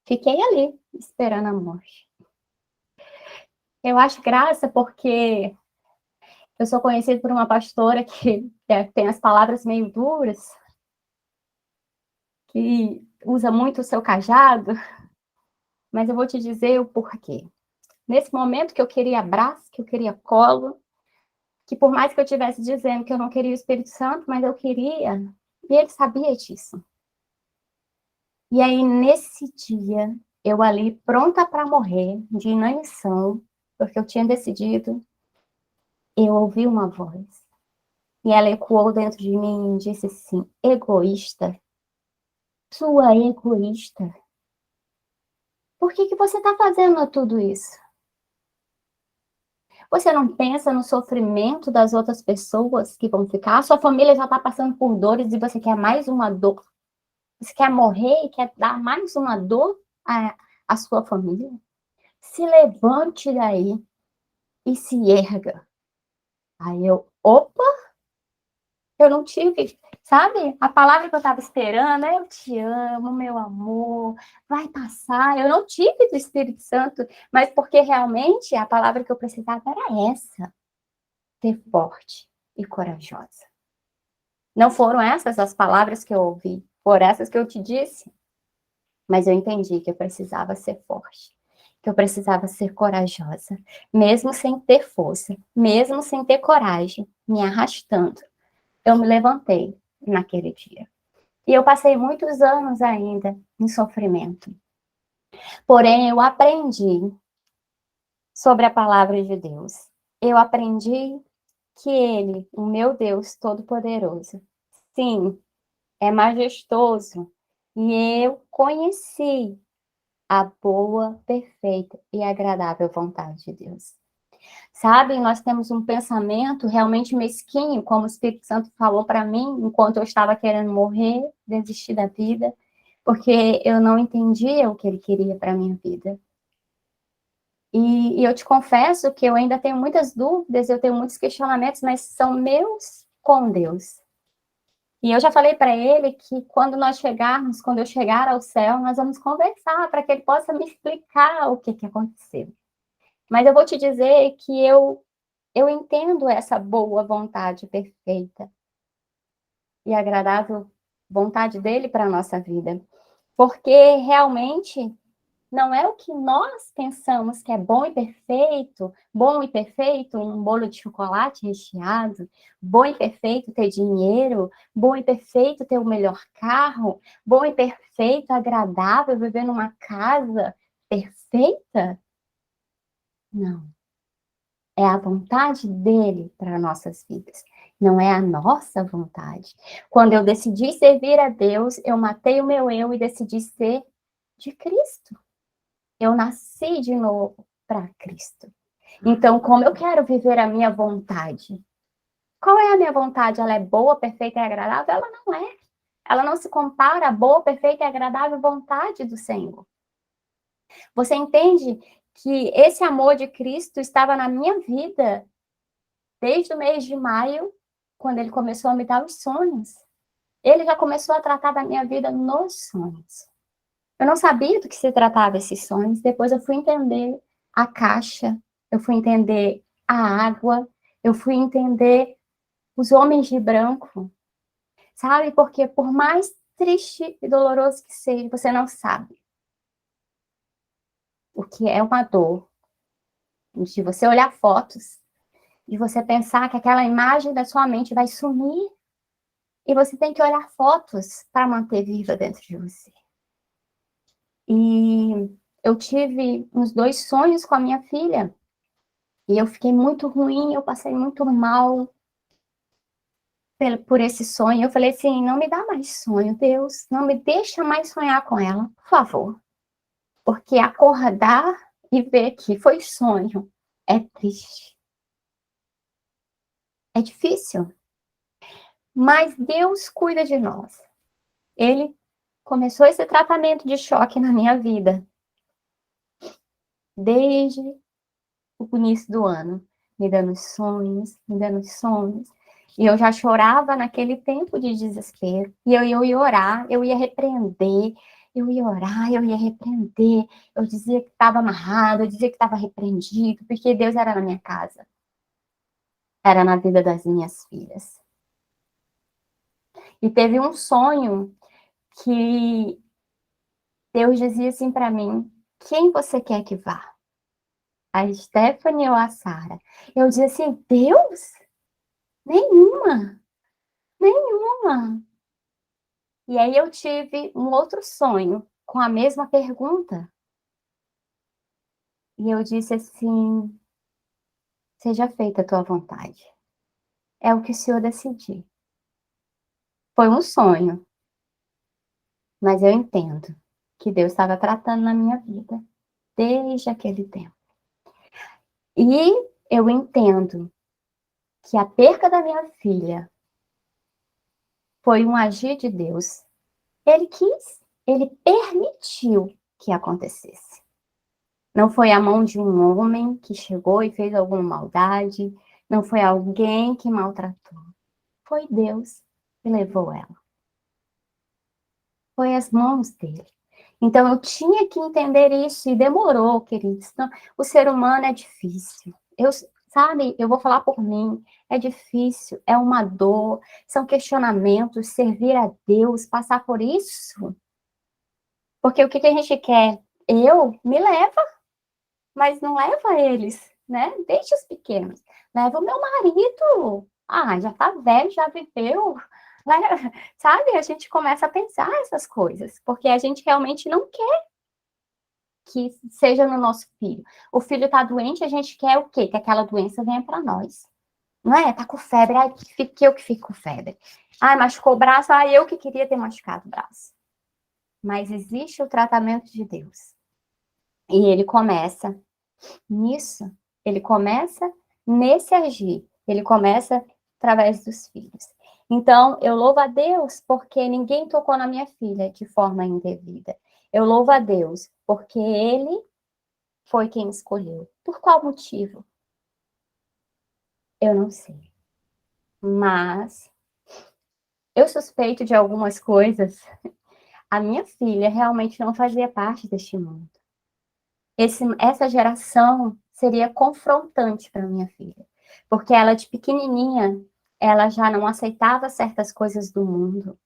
fiquei ali, esperando a morte. Eu acho graça porque eu sou conhecida por uma pastora que tem as palavras meio duras, que usa muito o seu cajado, mas eu vou te dizer o porquê. Nesse momento que eu queria abraço, que eu queria colo, que por mais que eu estivesse dizendo que eu não queria o Espírito Santo, mas eu queria, e ele sabia disso. E aí, nesse dia, eu ali pronta para morrer, de inanição, porque eu tinha decidido, eu ouvi uma voz. E ela ecoou dentro de mim e disse assim, egoísta, sua egoísta, por que você está fazendo tudo isso? Você não pensa no sofrimento das outras pessoas que vão ficar? Sua família já está passando por dores e você quer mais uma dor? Você quer morrer e quer dar mais uma dor à sua família? se levante daí e se erga. Aí eu, opa, eu não tive, sabe? A palavra que eu estava esperando é eu te amo, meu amor, vai passar. Eu não tive do Espírito Santo, mas porque realmente a palavra que eu precisava era essa, ser forte e corajosa. Não foram essas as palavras que eu ouvi, foram essas que eu te disse. Mas eu entendi que eu precisava ser forte, que eu precisava ser corajosa, mesmo sem ter força, mesmo sem ter coragem, me arrastando. Eu me levantei naquele dia. E eu passei muitos anos ainda em sofrimento. Porém, eu aprendi sobre a palavra de Deus. Eu aprendi que Ele, o meu Deus Todo-Poderoso, sim, é majestoso. E eu conheci a boa, perfeita e agradável vontade de Deus. Sabe, nós temos um pensamento realmente mesquinho, como o Espírito Santo falou para mim, enquanto eu estava querendo morrer, desistir da vida, porque eu não entendia o que ele queria para a minha vida. E eu te confesso que eu ainda tenho muitas dúvidas, eu tenho muitos questionamentos, mas são meus com Deus. E eu já falei para ele que quando nós chegarmos, quando eu chegar ao céu, nós vamos conversar para que ele possa me explicar o que aconteceu. Mas eu vou te dizer que eu entendo essa boa vontade perfeita e agradável vontade dele para a nossa vida. Porque realmente não é o que nós pensamos que é bom e perfeito, um bolo de chocolate recheado, bom e perfeito ter dinheiro, bom e perfeito ter o melhor carro, bom e perfeito, agradável, viver numa casa perfeita. Não. É a vontade dele para nossas vidas, não é a nossa vontade. Quando eu decidi servir a Deus, eu matei o meu eu e decidi ser de Cristo. Eu nasci de novo para Cristo. Então, como eu quero viver a minha vontade? Qual é a minha vontade? Ela é boa, perfeita e agradável? Ela não é. Ela não se compara à boa, perfeita e agradável vontade do Senhor. Você entende que esse amor de Cristo estava na minha vida desde o mês de maio, quando ele começou a me dar os sonhos. Ele já começou a tratar da minha vida nos sonhos. Eu não sabia do que se tratava esses sonhos, depois eu fui entender a caixa, eu fui entender a água, eu fui entender os homens de branco, sabe? Porque por mais triste e doloroso que seja, você não sabe o que é uma dor. De você olhar fotos, de você pensar que aquela imagem da sua mente vai sumir, e você tem que olhar fotos para manter viva dentro de você. E eu tive uns 2 sonhos com a minha filha, e eu fiquei muito ruim, eu passei muito mal por esse sonho. Eu falei assim, não me dá mais sonho, Deus, não me deixa mais sonhar com ela, por favor. Porque acordar e ver que foi sonho é triste. É difícil. Mas Deus cuida de nós. Ele começou esse tratamento de choque na minha vida desde o início do ano, me dando sonhos, me dando sonhos. E eu já chorava naquele tempo de desespero. E eu ia orar, eu ia repreender, eu ia orar, eu ia repreender. Eu dizia que estava amarrado, eu dizia que estava repreendido, porque Deus era na minha casa. Era na vida das minhas filhas. E teve um sonho que Deus dizia assim para mim, quem você quer que vá? A Stephanie ou a Sara? Eu dizia assim, Deus? Nenhuma. Nenhuma. E aí eu tive um outro sonho com a mesma pergunta. E eu disse assim, seja feita a tua vontade. É o que o Senhor decidir. Foi um sonho, mas eu entendo que Deus estava tratando na minha vida desde aquele tempo. E eu entendo que a perca da minha filha foi um agir de Deus. Ele quis, ele permitiu que acontecesse. Não foi a mão de um homem que chegou e fez alguma maldade. Não foi alguém que maltratou. Foi Deus que levou ela. Foi as mãos dele. Então, eu tinha que entender isso, e demorou, queridos. Então, o ser humano é difícil. Sabe, eu vou falar por mim, é difícil, é uma dor, são questionamentos, servir a Deus, passar por isso. Porque o que a gente quer? Me leva, mas não leva eles, né? Deixa os pequenos. Leva o meu marido. Ah, já tá velho, já viveu. Sabe? A gente começa a pensar essas coisas, porque a gente realmente não quer que seja no nosso filho. O filho tá doente, a gente quer o quê? Que aquela doença venha para nós. Não é? Tá com febre, ai, que eu que fico com febre. Ai, machucou o braço, ai, eu que queria ter machucado o braço. Mas existe o tratamento de Deus. E ele começa nisso. Ele começa nesse agir. Ele começa através dos filhos. Então, eu louvo a Deus porque ninguém tocou na minha filha de forma indevida. Eu louvo a Deus porque Ele foi quem escolheu. Por qual motivo? Eu não sei. Mas eu suspeito de algumas coisas. A minha filha realmente não fazia parte deste mundo. Essa geração seria confrontante para minha filha, porque ela de pequenininha, ela já não aceitava certas coisas do mundo,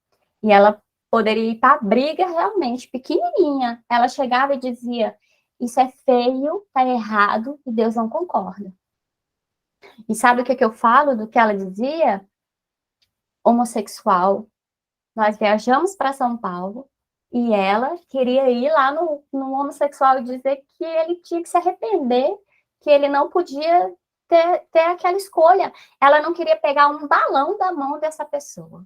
e ela poderia ir para a briga realmente, pequenininha, ela chegava e dizia, isso é feio, tá errado, e Deus não concorda. E sabe o que eu falo do que ela dizia? Homossexual. Nós viajamos para São Paulo, e ela queria ir lá no homossexual e dizer que ele tinha que se arrepender, que ele não podia ter aquela escolha. Ela não queria pegar um balão da mão dessa pessoa.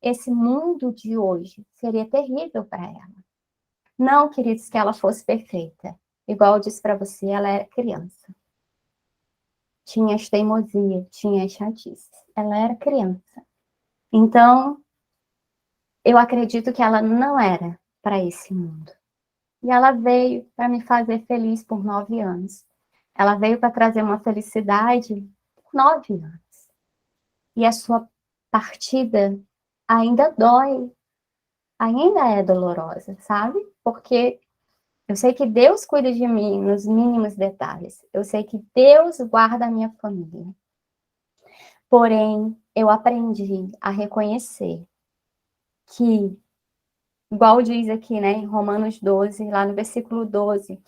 Esse mundo de hoje seria terrível para ela. Não, queridos, que ela fosse perfeita. Igual eu disse para você, ela era criança. Tinha as teimosias, tinha as chatices. Ela era criança. Então, eu acredito que ela não era para esse mundo. E ela veio para me fazer feliz por 9 anos. Ela veio para trazer uma felicidade por 9 anos. E a sua partida ainda dói, ainda é dolorosa, sabe? Porque eu sei que Deus cuida de mim nos mínimos detalhes. Eu sei que Deus guarda a minha família. Porém, eu aprendi a reconhecer que, igual diz aqui, né, em Romanos 12, lá no versículo 12,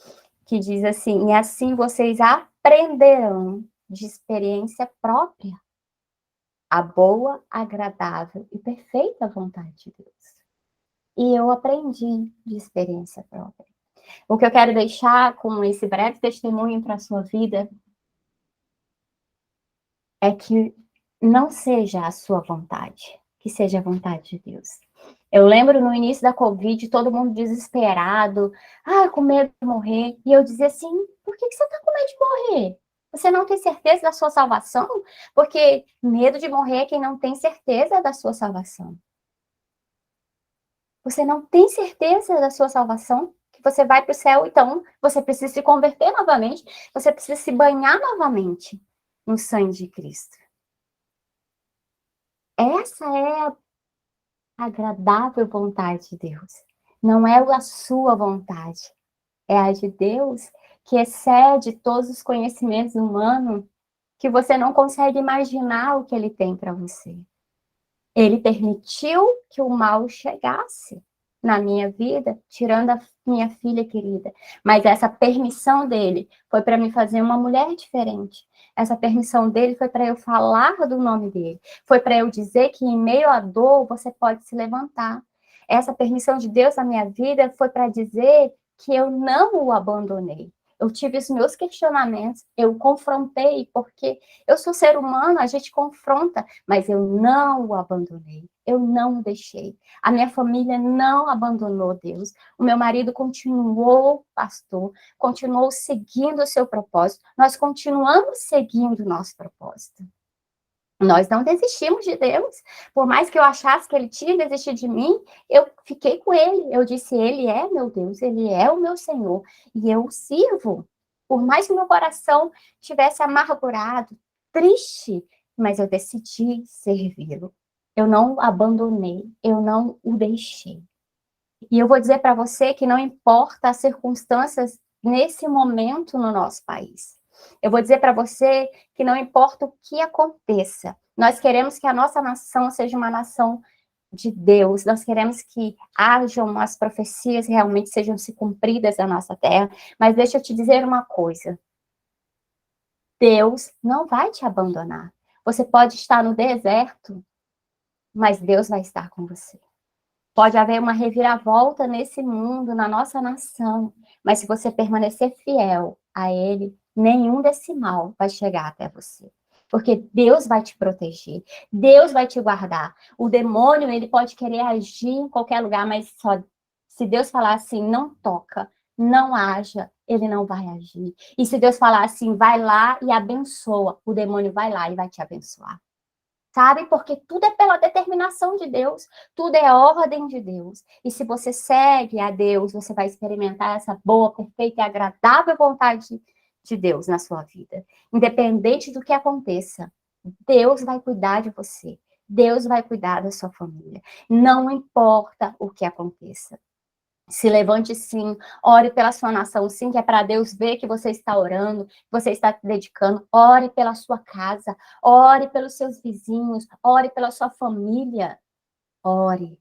que diz assim, e assim vocês aprenderão de experiência própria a boa, agradável e perfeita vontade de Deus. E eu aprendi de experiência própria. O que eu quero deixar com esse breve testemunho para a sua vida é que não seja a sua vontade, que seja a vontade de Deus. Eu lembro no início da Covid, todo mundo desesperado, com medo de morrer. E eu dizia assim, por que você está com medo de morrer? Você não tem certeza da sua salvação? Porque medo de morrer é quem não tem certeza da sua salvação. Você não tem certeza da sua salvação? Que você vai para o céu, então você precisa se converter novamente, você precisa se banhar novamente no sangue de Cristo. Essa é a agradável vontade de Deus. Não é a sua vontade, é a de Deus, que excede todos os conhecimentos humanos, que você não consegue imaginar o que Ele tem para você. Ele permitiu que o mal chegasse na minha vida, tirando a minha filha querida. Mas essa permissão dele foi para me fazer uma mulher diferente. Essa permissão dele foi para eu falar do nome dele. Foi para eu dizer que em meio à dor você pode se levantar. Essa permissão de Deus na minha vida foi para dizer que eu não o abandonei. Eu tive os meus questionamentos, eu confrontei, porque eu sou ser humano, a gente confronta, mas eu não o abandonei, eu não o deixei. A minha família não abandonou Deus. O meu marido continuou pastor, continuou seguindo o seu propósito. Nós continuamos seguindo o nosso propósito. Nós não desistimos de Deus. Por mais que eu achasse que ele tinha desistido de mim, eu fiquei com ele. Eu disse, ele é meu Deus, ele é o meu Senhor, e eu o sirvo. Por mais que meu coração estivesse amargurado, triste, mas eu decidi servi-lo. Eu não o abandonei, eu não o deixei. E eu vou dizer para você que não importa as circunstâncias nesse momento no nosso país. Eu vou dizer para você que não importa o que aconteça, nós queremos que a nossa nação seja uma nação de Deus, nós queremos que hajam as profecias realmente sejam se cumpridas na nossa terra, mas deixa eu te dizer uma coisa, Deus não vai te abandonar. Você pode estar no deserto, mas Deus vai estar com você. Pode haver uma reviravolta nesse mundo, na nossa nação, mas se você permanecer fiel a Ele, nenhum desse mal vai chegar até você. Porque Deus vai te proteger, Deus vai te guardar. O demônio, ele pode querer agir em qualquer lugar, mas só se Deus falar assim, não toca, não haja, ele não vai agir. E se Deus falar assim, vai lá e abençoa, o demônio vai lá e vai te abençoar. Sabe? Porque tudo é pela determinação de Deus, tudo é ordem de Deus. E se você segue a Deus, você vai experimentar essa boa, perfeita e agradável vontade de Deus na sua vida. Independente do que aconteça, Deus vai cuidar de você. Deus vai cuidar da sua família. Não importa o que aconteça. Se levante sim, ore pela sua nação sim, que é para Deus ver que você está orando, que você está se dedicando. Ore pela sua casa, ore pelos seus vizinhos, ore pela sua família. Ore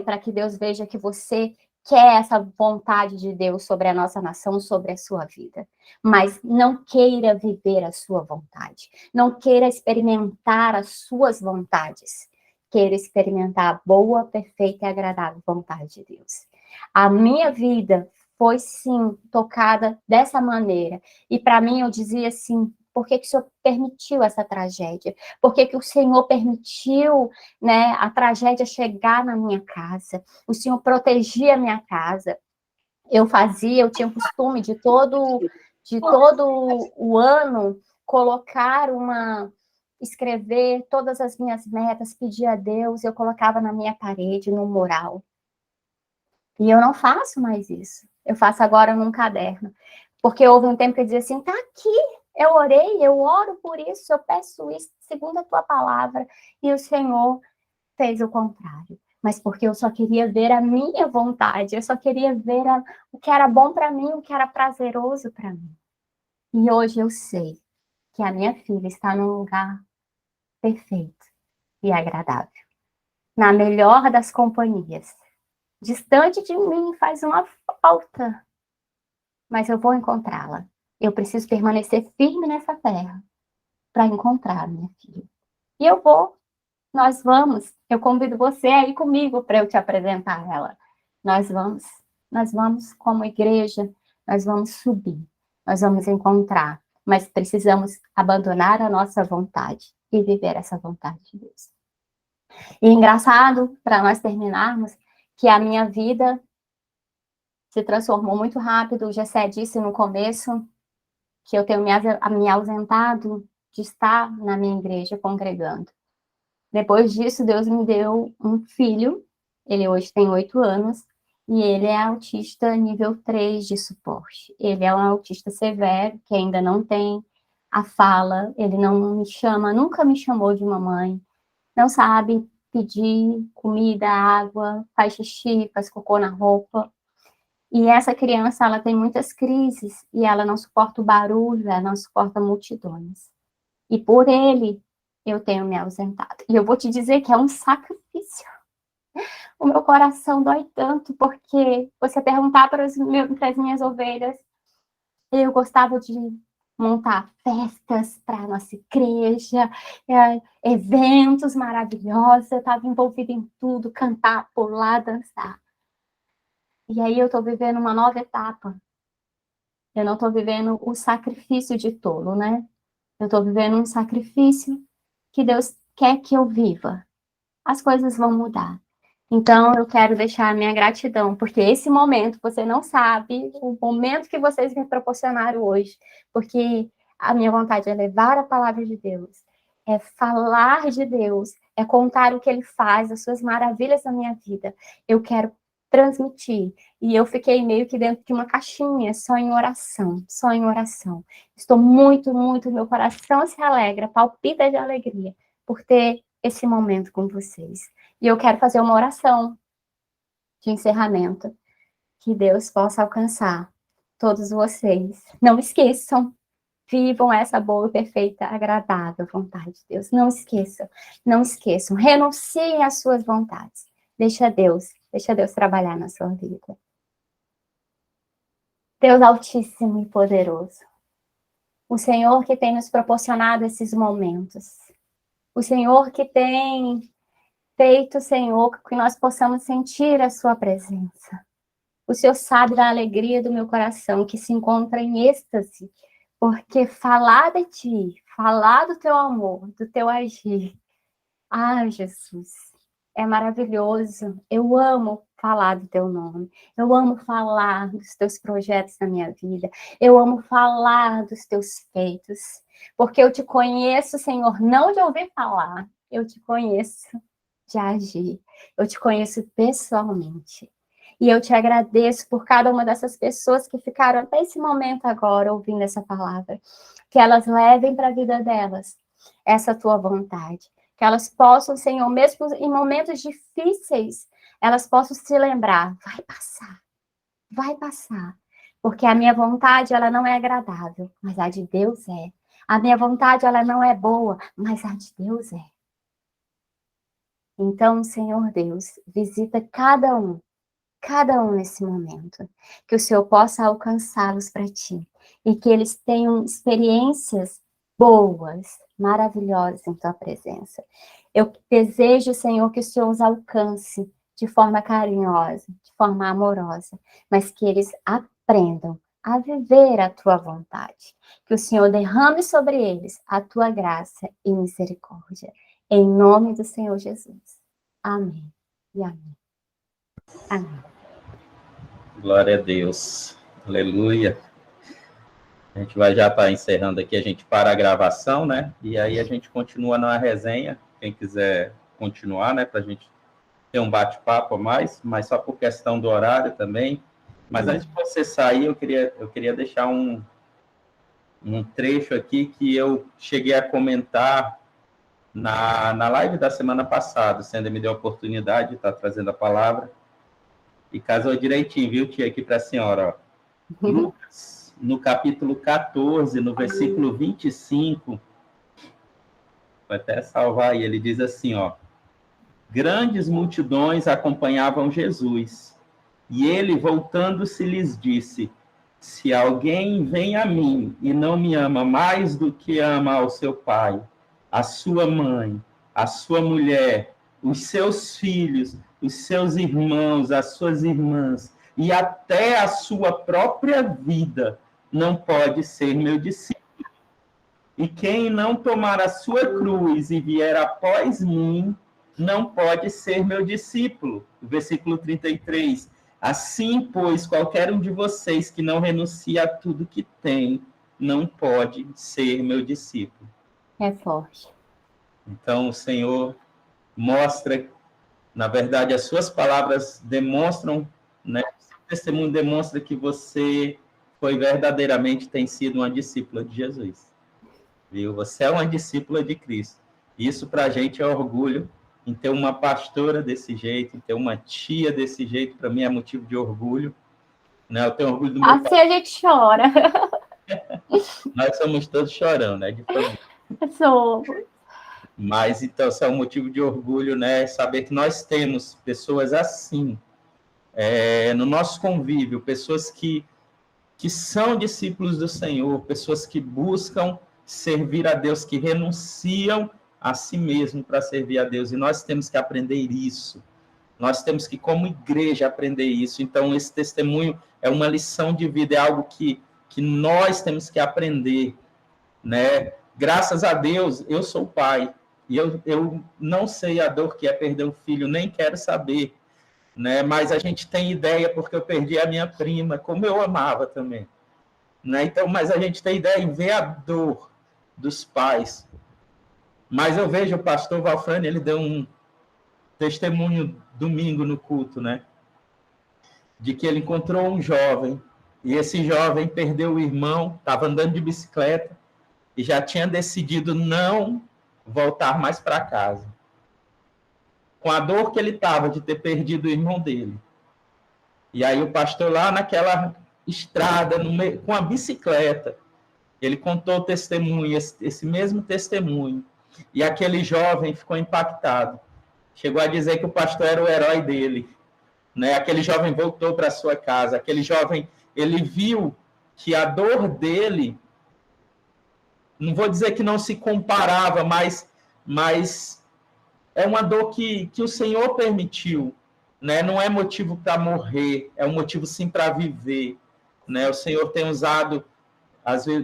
para que Deus veja que você quer essa vontade de Deus sobre a nossa nação, sobre a sua vida. Mas não queira viver a sua vontade, não queira experimentar as suas vontades. Queira experimentar a boa, perfeita e agradável vontade de Deus. A minha vida foi, sim, tocada dessa maneira. E para mim, eu dizia assim, por que o Senhor permitiu essa tragédia? Por que o Senhor permitiu, né, a tragédia chegar na minha casa? O Senhor protegia a minha casa. Eu tinha o costume de todo o ano colocar escrever todas as minhas metas, pedir a Deus, eu colocava na minha parede, no mural. E eu não faço mais isso. Eu faço agora num caderno. Porque houve um tempo que eu dizia assim, tá aqui, eu orei, eu oro por isso, eu peço isso, segundo a tua palavra. E o Senhor fez o contrário. Mas porque eu só queria ver a minha vontade, eu só queria ver o que era bom para mim, o que era prazeroso para mim. E hoje eu sei que a minha filha está num lugar perfeito e agradável. Na melhor das companhias. Distante de mim faz uma falta, mas eu vou encontrá-la. Eu preciso permanecer firme nessa terra para encontrar minha filha. E nós vamos. Eu convido você a ir comigo para eu te apresentar ela. Nós vamos como igreja, nós vamos subir, nós vamos encontrar, mas precisamos abandonar a nossa vontade e viver essa vontade de Deus. E engraçado, para nós terminarmos, que a minha vida se transformou muito rápido. O Gessé disse no começo que eu tenho me ausentado de estar na minha igreja congregando. Depois disso, Deus me deu um filho, ele hoje tem 8 anos, e ele é autista nível 3 de suporte. Ele é um autista severo, que ainda não tem a fala, ele não me chama, nunca me chamou de mamãe, não sabe pedir comida, água, faz xixi, faz cocô na roupa. E essa criança, ela tem muitas crises e ela não suporta o barulho, ela não suporta multidões. E por ele, eu tenho me ausentado. E eu vou te dizer que é um sacrifício. O meu coração dói tanto, porque você perguntar para as minhas ovelhas, eu gostava de montar festas para a nossa igreja, eventos maravilhosos, eu estava envolvida em tudo, cantar, pular, dançar. E aí eu estou vivendo uma nova etapa. Eu não estou vivendo o sacrifício de tolo, né? Eu estou vivendo um sacrifício que Deus quer que eu viva. As coisas vão mudar. Então, eu quero deixar a minha gratidão, porque esse momento, você não sabe o momento que vocês me proporcionaram hoje, porque a minha vontade é levar a palavra de Deus, é falar de Deus, é contar o que Ele faz, as suas maravilhas na minha vida. Eu quero transmitir. E eu fiquei meio que dentro de uma caixinha, só em oração, só em oração. Estou muito, muito, meu coração se alegra, palpita de alegria por ter esse momento com vocês. E eu quero fazer uma oração de encerramento, que Deus possa alcançar todos vocês. Não esqueçam, vivam essa boa, perfeita, agradável vontade de Deus. Não esqueçam, não esqueçam. Renunciem às suas vontades. Deixa Deus trabalhar na sua vida. Deus Altíssimo e Poderoso, o Senhor que tem nos proporcionado esses momentos, o Senhor que tem feito, Senhor, que nós possamos sentir a sua presença. O Senhor sabe da alegria do meu coração, que se encontra em êxtase, porque falar de Ti, falar do Teu amor, do Teu agir, Jesus, é maravilhoso. Eu amo falar do Teu nome, eu amo falar dos Teus projetos na minha vida, eu amo falar dos Teus feitos, porque eu Te conheço, Senhor, não de ouvir falar, eu Te conheço de agir, eu Te conheço pessoalmente. E eu Te agradeço por cada uma dessas pessoas que ficaram até esse momento agora ouvindo essa palavra. Que elas levem para a vida delas essa Tua vontade. Que elas possam, Senhor, mesmo em momentos difíceis, elas possam se lembrar, vai passar. Porque a minha vontade, ela não é agradável, mas a de Deus é. A minha vontade, ela não é boa, mas a de Deus é. Então, Senhor Deus, visita cada um nesse momento, que o Senhor possa alcançá-los para Ti, e que eles tenham experiências boas, maravilhosas em Tua presença. Eu desejo, Senhor, que o Senhor os alcance de forma carinhosa, de forma amorosa, mas que eles aprendam a viver a Tua vontade, que o Senhor derrame sobre eles a Tua graça e misericórdia, em nome do Senhor Jesus. Amém e amém. Amém. Glória a Deus. Aleluia. A gente vai já estar encerrando aqui, a gente para a gravação, né? E aí a gente continua na resenha. Quem quiser continuar, né? Para a gente ter um bate-papo a mais, mas só por questão do horário também. Mas antes de você sair, eu queria deixar um trecho aqui que eu cheguei a comentar na live da semana passada. O Sandra me deu a oportunidade de estar trazendo a palavra. E casou direitinho, viu, tia, aqui para a senhora. Ó. Lucas, no capítulo 14, no versículo 25, vou até salvar aí, ele diz assim, ó, grandes multidões acompanhavam Jesus, e ele, voltando-se, lhes disse, se alguém vem a mim e não me ama mais do que ama ao seu pai, a sua mãe, a sua mulher, os seus filhos, os seus irmãos, as suas irmãs, e até a sua própria vida, não pode ser meu discípulo. E quem não tomar a sua cruz e vier após mim, não pode ser meu discípulo. Versículo 33. Assim, pois, qualquer um de vocês que não renuncia a tudo que tem, não pode ser meu discípulo. É forte. Então, o Senhor mostra, na verdade, as suas palavras demonstram, né? O seu testemunho demonstra que você tem sido uma discípula de Jesus. Viu? Você é uma discípula de Cristo. Isso para a gente é orgulho. Em ter uma pastora desse jeito, em ter uma tia desse jeito, para mim é motivo de orgulho. Né? Eu tenho orgulho do meu pai. A gente chora. Nós somos todos chorando, né? De família. Somos. Mas, então, isso é um motivo de orgulho, né? Saber que nós temos pessoas assim, no nosso convívio, pessoas que são discípulos do Senhor, pessoas que buscam servir a Deus, que renunciam a si mesmo para servir a Deus. E nós temos que aprender isso. Nós temos que, como igreja, aprender isso. Então, esse testemunho é uma lição de vida, é algo que nós temos que aprender, né? Graças a Deus, eu sou pai. E eu não sei a dor que é perder um filho, nem quero saber, né? Mas a gente tem ideia, porque eu perdi a minha prima, como eu amava também. Né? Então, mas a gente tem ideia em ver a dor dos pais, Mas eu vejo o pastor Valfrânio, ele deu um testemunho domingo no culto, né? De que ele encontrou um jovem, e esse jovem perdeu o irmão, estava andando de bicicleta, e já tinha decidido não voltar mais para casa. Com a dor que ele estava de ter perdido o irmão dele. E aí o pastor lá naquela estrada, com a bicicleta, ele contou o testemunho, esse mesmo testemunho. E aquele jovem ficou impactado. Chegou a dizer que o pastor era o herói dele. Né? Aquele jovem voltou para sua casa. Aquele jovem, ele viu que a dor dele, não vou dizer que não se comparava, mas é uma dor que o Senhor permitiu. Né? Não é motivo para morrer, é um motivo sim para viver. Né? O Senhor tem usado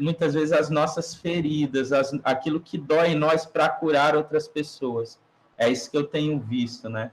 muitas vezes as nossas feridas, aquilo que dói em nós para curar outras pessoas. É isso que eu tenho visto, né?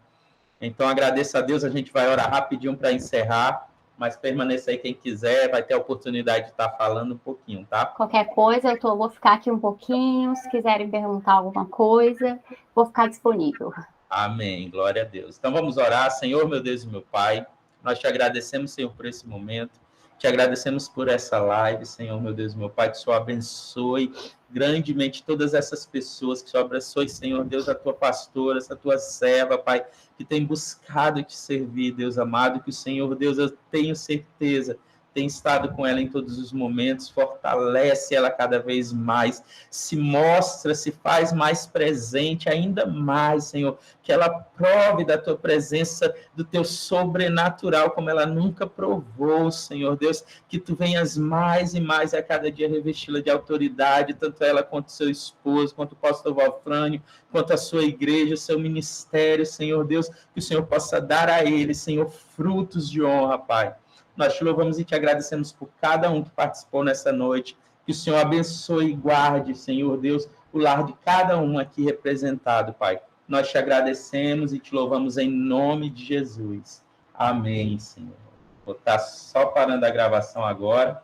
Então, agradeço a Deus, a gente vai orar rapidinho para encerrar, mas permaneça aí quem quiser, vai ter a oportunidade de estar falando um pouquinho, tá? Qualquer coisa, vou ficar aqui um pouquinho, se quiserem perguntar alguma coisa, vou ficar disponível. Amém, glória a Deus. Então, vamos orar. Senhor, meu Deus e meu Pai, nós te agradecemos, Senhor, por esse momento. Te agradecemos por essa live, Senhor, meu Deus, meu Pai, que o Senhor abençoe grandemente todas essas pessoas, que o Senhor abençoe, Senhor, Deus, a tua pastora, essa tua serva, Pai, que tem buscado te servir, Deus amado, que o Senhor, Deus, eu tenho certeza, tem estado com ela em todos os momentos, fortalece ela cada vez mais, se mostra, se faz mais presente, ainda mais, Senhor, que ela prove da tua presença, do teu sobrenatural, como ela nunca provou, Senhor Deus, que tu venhas mais e mais a cada dia revesti-la de autoridade, tanto ela quanto seu esposo, quanto o pastor Valfrânio, quanto a sua igreja, o seu ministério, Senhor Deus, que o Senhor possa dar a ele, Senhor, frutos de honra, Pai. Nós te louvamos e te agradecemos por cada um que participou nessa noite. Que o Senhor abençoe e guarde, Senhor Deus, o lar de cada um aqui representado, Pai. Nós te agradecemos e te louvamos em nome de Jesus. Amém, Senhor. Vou estar só parando a gravação agora.